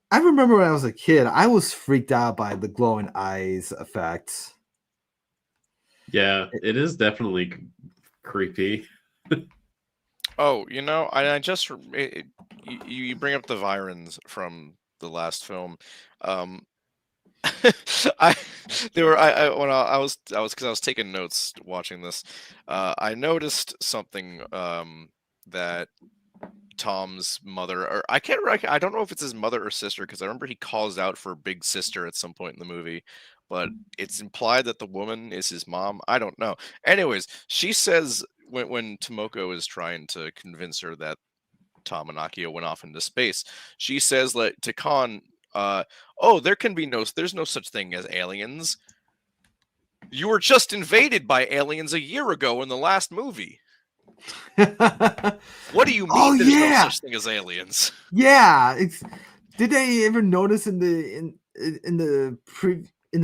I remember when I was a kid, I was freaked out by the glowing eyes effect. Yeah, it is definitely creepy. Oh, I just you bring up the Virons from the last film. Um, I there were I when I was because I was taking notes watching this. I noticed something that Tom's mother, or I don't know if it's his mother or sister, because I remember he calls out for big sister at some point in the movie, but it's implied that the woman is his mom. I don't know. Anyways, she says when Tomoko is trying to convince her that Tom and Akio went off into space, she says to Khan, "Oh, there's no such thing as aliens. You were just invaded by aliens a year ago in the last movie. What do you mean there's no such thing as aliens?" Yeah, did they ever notice in the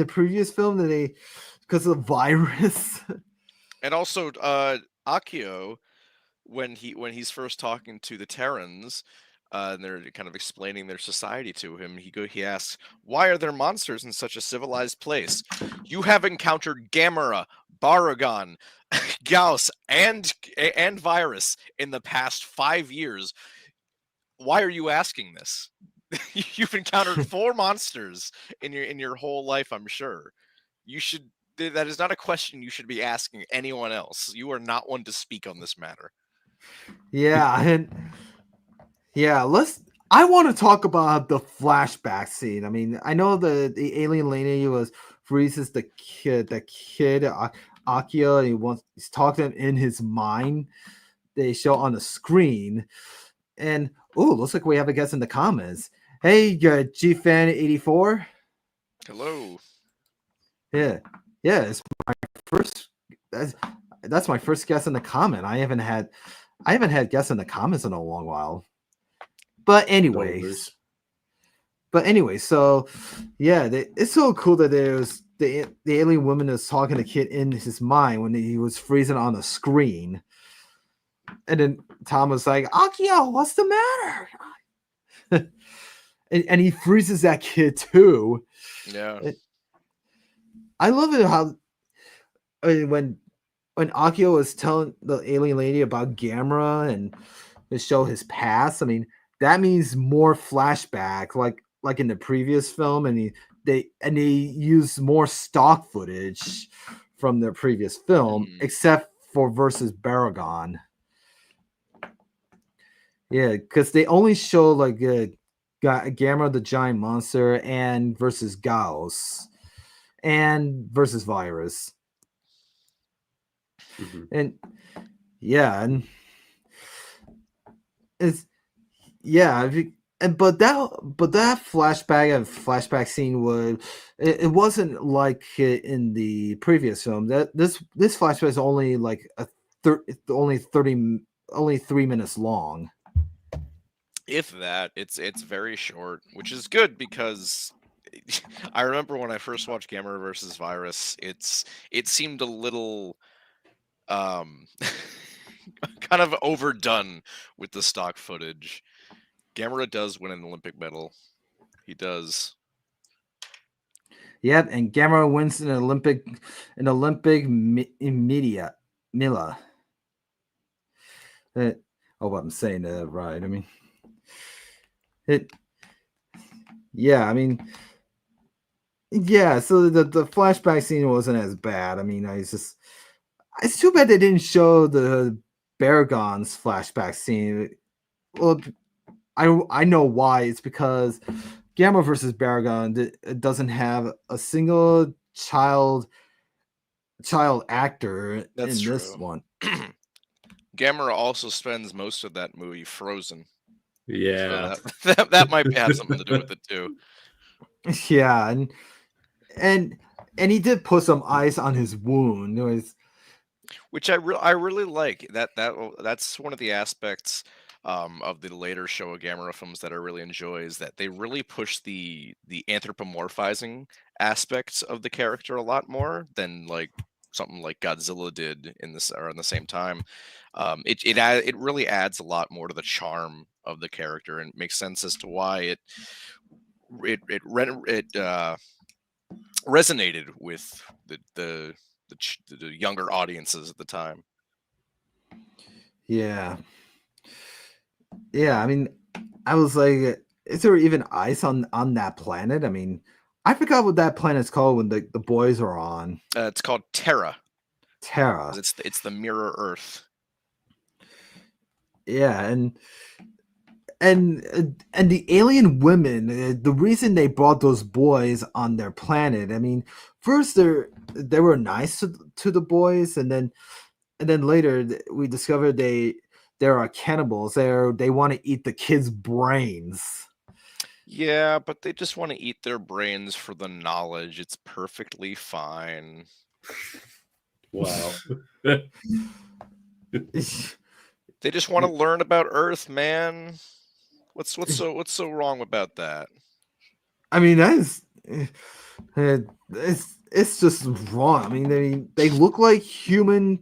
previous film that they, because of the virus? And also, Akio, when he's first talking to the Terrans, and they're kind of explaining their society to him, he asks, "Why are there monsters in such a civilized place? You have encountered Gamera, Baragon, Gauss, and Virus in the past 5 years. Why are you asking this? You've encountered 4 monsters in your whole life, I'm sure. You should. That is not a question you should be asking anyone else. You are not one to speak on this matter." Yeah, and I want to talk about the flashback scene. I mean, I know the alien lady freezes the kid, Akio, and he's talking to him in his mind. They show on the screen, and looks like we have a guest in the comments. Hey, GFan84. Hello. Yeah, it's my first. That's my first guest in the comment. I haven't had guests in the comments in a long while. But anyways, so yeah, it's so cool that there's the alien woman is talking to the kid in his mind when he was freezing on the screen, and then Tom was like, "Akio, what's the matter?" and he freezes that kid too. Yeah, I love it how when Akio was telling the alien lady about Gamera and to show his past. I mean, that means more flashback, like in the previous film, and they use more stock footage from their previous film, except for versus Baragon. Yeah, because they only show like Gamera the giant monster and versus Gauss and versus Virus. And it's but that flashback scene it wasn't like in the previous film. That this flashback is only like only 3 minutes long. If that, it's very short, which is good because I remember when I first watched Gamera versus Virus, it seemed a little kind of overdone with the stock footage. Gamera does win an Olympic medal. He does. Yep, and Gamera wins an Olympic media Mila. I'm saying that right. I mean, so the flashback scene wasn't as bad. I mean, it's too bad they didn't show the Baragon's flashback scene. Well, I know why. It's because Gamera versus Baragon doesn't have a single child actor in this one. Gamera also spends most of that movie frozen. Yeah, so that might have something to do with it too. Yeah, and he did put some ice on his wound. Which I really like. That's one of the aspects of the later Showa Gamera films that I really enjoy, is that they really push the anthropomorphizing aspects of the character a lot more than like something like Godzilla did in this or in the same time. It really adds a lot more to the charm of the character and makes sense as to why it resonated with the younger audiences at the time. Yeah. I mean, I was like, is there even ice on that planet? I mean, I forgot what that planet's called when the boys are on. It's called Terra. Terra. It's the mirror Earth. Yeah, and the alien women, the reason they brought those boys on their planet, I mean, first they were nice to the boys, and then then later we discover there are cannibals. They want to eat the kids' brains. Yeah, but they just want to eat their brains for the knowledge. It's perfectly fine. Wow. They just want to learn about Earth, man. What's so wrong about that? I mean, that is it's just wrong. I mean, they look like human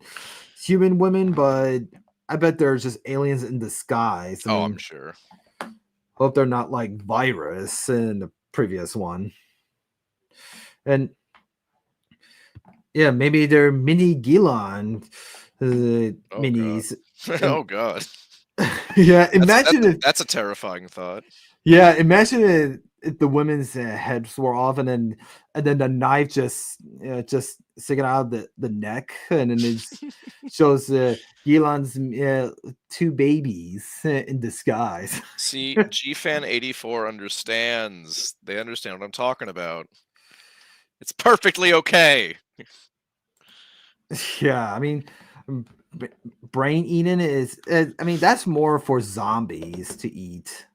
women, but I bet they're just aliens in disguise. I mean, I'm sure. hope they're not like Virus in the previous one. And yeah, maybe they're mini Gilon minis. Oh god. Yeah, imagine that's a terrifying thought. Yeah, imagine if the women's heads were off, and then the knife just sticking out of the neck, and then it shows Gilon's two babies in disguise. See, GFan84 understands. They understand what I'm talking about. It's perfectly okay. Yeah, I mean, brain eating is. I mean, that's more for zombies to eat.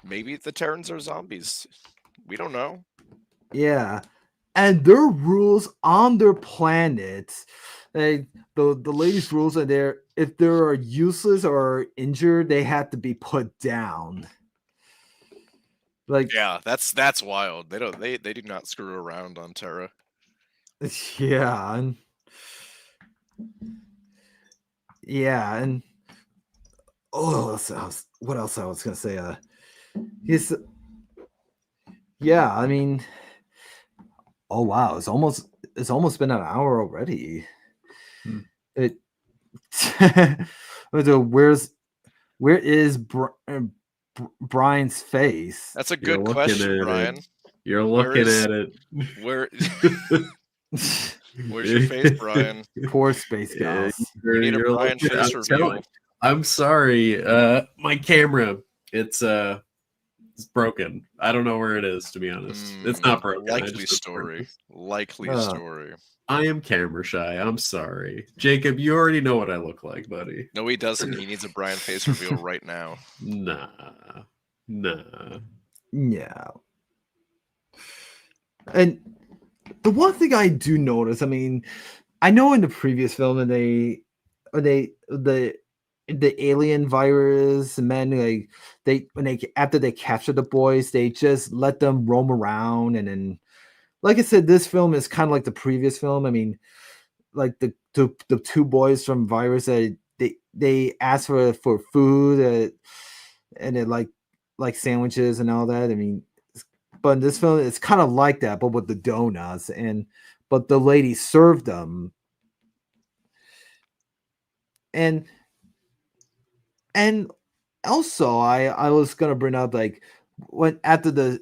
Maybe the Terrans are zombies. We don't know. Yeah, and their rules on their planet, the latest rules are there. If they are useless or injured, they have to be put down. Like, yeah, that's wild. They do not screw around on Terra. Yeah, and what else I was gonna say? I mean, oh wow, it's almost been an hour already. It where is Brian's face? That's a good question, Brian. You're looking at it. Where's your face, Brian? Poor Space Gals. We need a Brian face reveal. I'm sorry. My camera, it's broken. I don't know where it is, to be honest. It's not broken. Likely story. I am camera shy. I'm sorry. Jacob, you already know what I look like, buddy. No, he doesn't. He needs a Brian face reveal right now. Nah. Yeah. And the one thing I do notice, I mean, I know in the previous film, and the alien virus men, like after they capture the boys, they just let them roam around, and then, like I said, this film is kind of like the previous film. I mean, like the two boys from Virus, they ask for food, and it like sandwiches and all that. I mean, but in this film, it's kind of like that, but with the donuts, but the lady served them, and also I was gonna bring up, like, when after the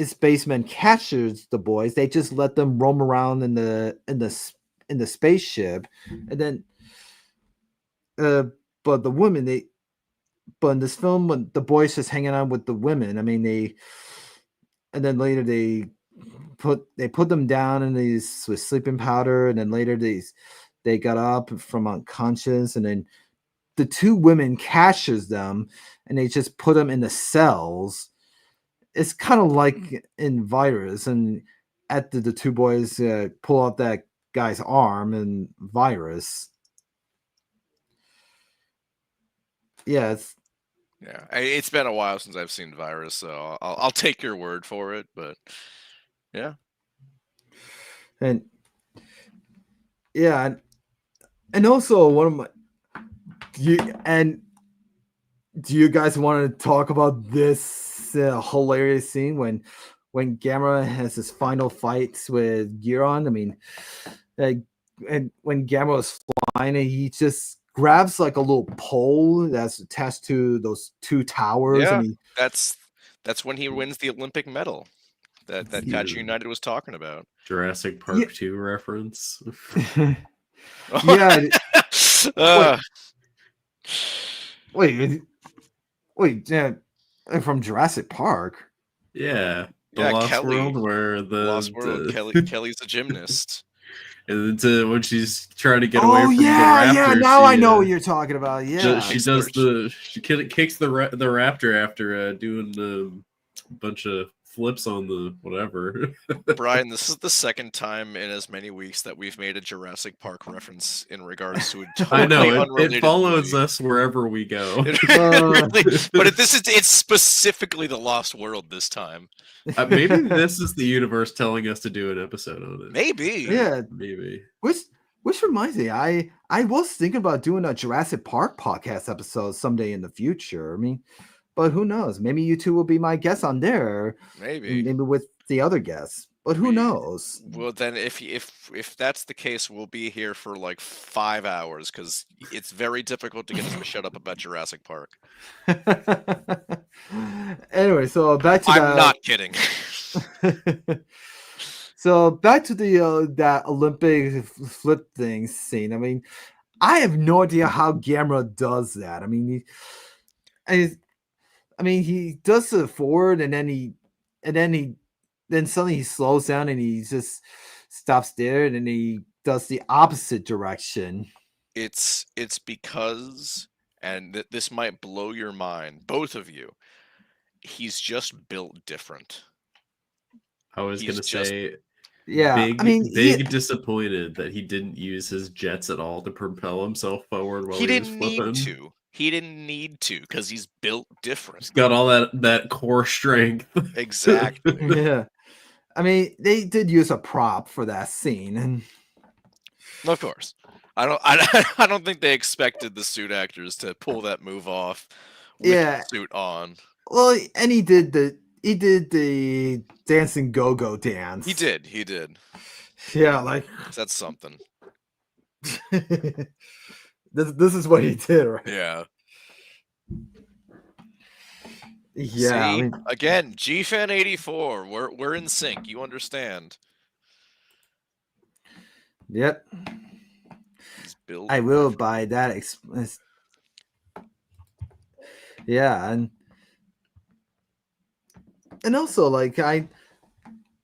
spaceman captures the boys, they just let them roam around in the spaceship, and then but the women, but in this film, when the boys just hanging out with the women, I mean, and then later they put them down in these with sleeping powder, and then later they got up from unconscious, and then the two women captures them, and they just put them in the cells. It's kind of like in Virus, and after the two boys pull out that guy's arm in Virus. Yeah, it's been a while since I've seen Virus, so I'll take your word for it. But yeah, and also one of my do you guys want to talk about this hilarious scene when Gamera has his final fights with GUIRON? I mean, and when Gamera was flying, he just grabs like a little pole that's attached to those two towers. Yeah, I mean, that's when he wins the Olympic medal that Kaiju United was talking about. Jurassic Park 2 reference. Yeah. Wait, yeah, from Jurassic Park. Yeah, the Lost Kelly. World, where Lost World. Kelly's a gymnast. and then when she's trying to get away Oh from the yeah, raptor, now I know she what you're talking about. Yeah. she does she kicks the raptor after doing a bunch of flips on the whatever. Brian, this is the second time in as many weeks that we've made a Jurassic Park reference in regards to a I totally know unrelated it follows movie. us wherever we go. But it's specifically the Lost World this time. Maybe this is the universe telling us to do an episode on it. Maybe. Yeah. Maybe. Which reminds me, I was thinking about doing a Jurassic Park podcast episode someday in the future. I mean, but who knows? Maybe you two will be my guests on there. Maybe. Maybe with the other guests. But who knows? Well, then, if that's the case, we'll be here for like 5 hours because it's very difficult to get us to shut up about Jurassic Park. Anyway, so back to I'm not kidding. So back to the that Olympic flip thing scene. I mean, I have no idea how GAMERA does that. I mean, he does it forward, and then suddenly he slows down and he just stops there, and then he does the opposite direction. It's because, and this might blow your mind, both of you. He's just built different. I was gonna say, yeah, big disappointed that he didn't use his jets at all to propel himself forward while he was flipping. He didn't need to because he's built different. He's got all that core strength. Exactly. Yeah. I mean, they did use a prop for that scene, and of course, I don't think they expected the suit actors to pull that move off with the suit on. Well, and he did the dancing go-go dance. He did. Yeah, like that's something. This is what he did, right? Yeah. Yeah. See, I mean, again, GFan 84. We're in sync. You understand? Yep. I will buy that. Yeah, and also like I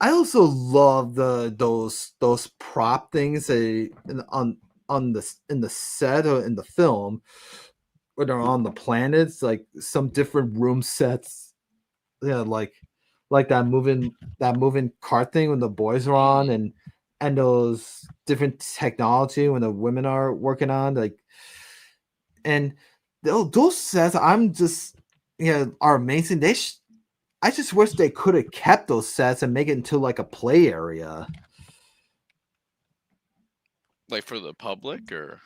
also love those prop things in the set or in the film when they're on the planets, like some different room sets. Yeah, like that moving cart thing when the boys are on, and those different technology when the women are working on, like, and those sets I'm just are amazing. I just wish they could have kept those sets and make it into like a play area. Like for the public, or?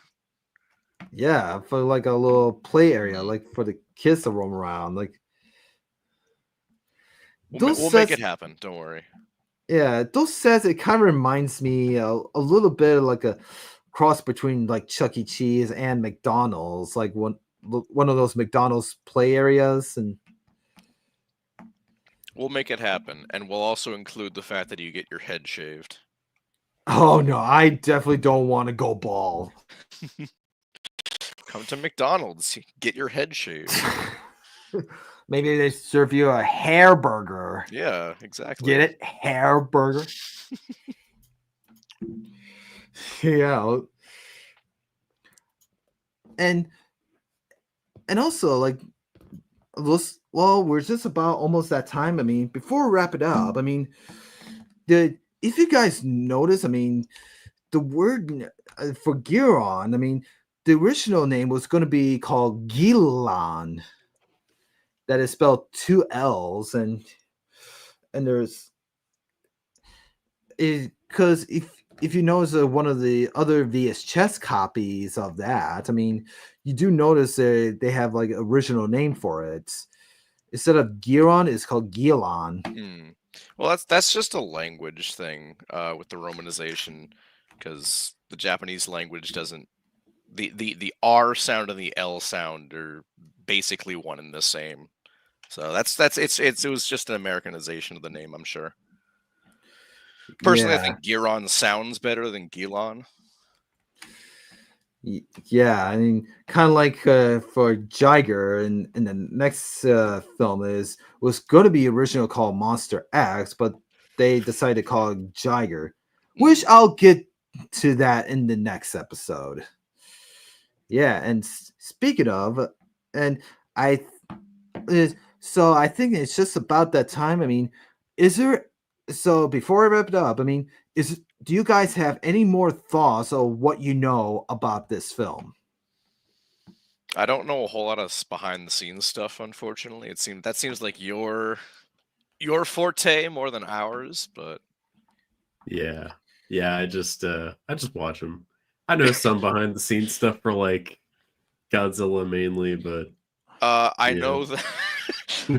Yeah, for like a little play area, like for the kids to roam around. Like we'll make it happen. Don't worry. Yeah, those sets, it kind of reminds me a little bit like a cross between like Chuck E. Cheese and McDonald's, like one of those McDonald's play areas, and we'll make it happen, and we'll also include the fact that you get your head shaved. Oh no, I definitely don't want to go bald. Come to McDonald's, get your head shaved. Maybe they serve you a hair burger. Yeah, exactly. Get it? Hair burger. Yeah. And also like we're just about almost that time. I mean, before we wrap it up, I mean, if you guys notice, I mean, the word for GUIRON, I mean, the original name was going to be called GUIRON. That is spelled 2 L's, and there's because if you notice one of the other VHS copies of that, I mean, you do notice they have like original name for it. Instead of GUIRON, it's called GUIRON. Well, that's just a language thing with the romanization, because the Japanese language doesn't the R sound and the L sound are basically one and the same. So it was just an Americanization of the name, I'm sure. Personally, I think GUIRON sounds better than Gilon. Yeah, I mean, kind of like for Jiger in the next film was going to be original called Monster X, but they decided to call it Jiger, which I'll get to that in the next episode. Yeah, and speaking of, and I, so I think it's just about that time. I mean, is there? So before I wrap it up, I mean, do you guys have any more thoughts on what you know about this film? I don't know a whole lot of behind the scenes stuff, unfortunately. That seems like your forte more than ours, but Yeah. I just watch them. I know some behind the scenes stuff for like Godzilla mainly, but I know that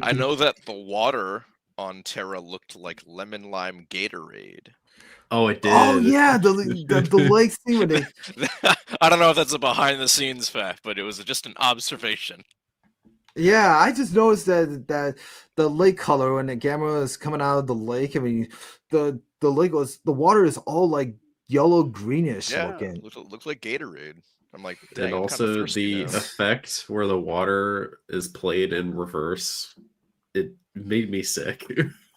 I know that the water on Terra looked like lemon lime Gatorade. Oh, it did. Oh yeah, the lake scene where they. I don't know if that's a behind the scenes fact, but it was just an observation. Yeah, I just noticed that the lake color when the camera is coming out of the lake. I mean, the water is all like yellow greenish looking. Looked like Gatorade. I'm like, dang, and I'm also thirsty the now. effect where the water is played in reverse, it made me sick.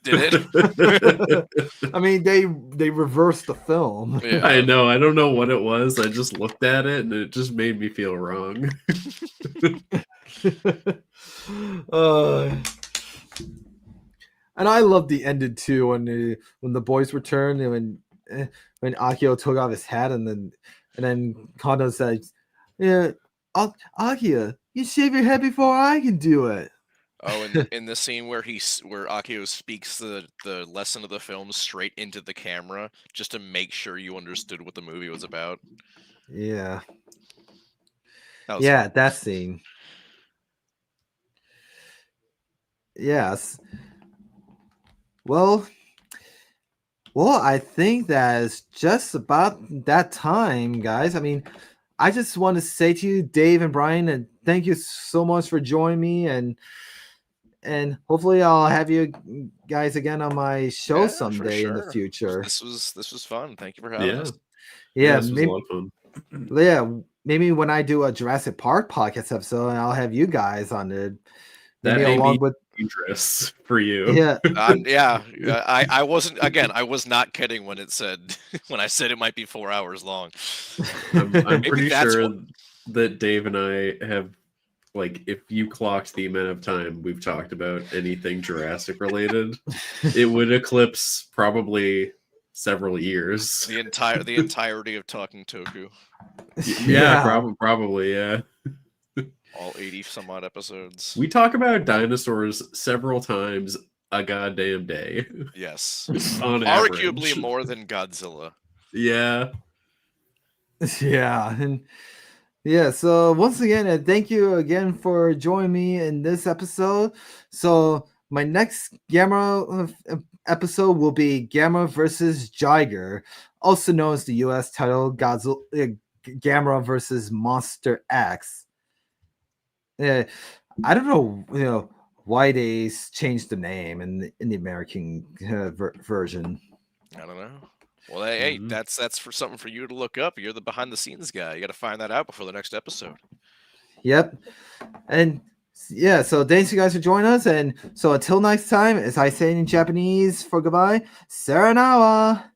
Did it? I mean, they reversed the film. Yeah. I know. I don't know what it was. I just looked at it and it just made me feel wrong. And I love the ending too when the boys returned and when Akio took off his hat and then Kondo said, "Yeah, Akio, you shave your head before I can do it." Oh, in the scene where Akio speaks the lesson of the film straight into the camera just to make sure you understood what the movie was about. Yeah. That was Yeah, that scene. Yes. Well, I think that is just about that time, guys. I mean, I just want to say to you, Dave and Brian, and thank you so much for joining me, and hopefully I'll have you guys again on my show someday in the future. This was fun. Thank you for having us. Yeah, this was a lot of fun. Yeah, maybe when I do a Jurassic Park podcast episode, I'll have you guys on it. Maybe that along with dangerous for you. Yeah. I wasn't. Again, I was not kidding when I said it might be 4 hours long. I'm pretty sure that Dave and I have, like, if you clocked the amount of time we've talked about anything Jurassic related, it would eclipse probably several years. The entirety of Talking Toku. Yeah. Probably, yeah. All 80 some odd episodes. We talk about dinosaurs several times a goddamn day. Yes. On arguably average. more than Godzilla. Yeah. Yeah. And yeah, so once again, thank you again for joining me in this episode. So my next GAMERA episode will be GAMERA versus GUIRON, also known as the US title Godzilla GAMERA versus Monster X. I don't know, why they changed the name in the American version. I don't know. Well, hey, that's for something for you to look up. You're the behind the scenes guy. You got to find that out before the next episode. Yep. And yeah, so thanks you guys for joining us. And so until next time, as I say in Japanese for goodbye, sayonara.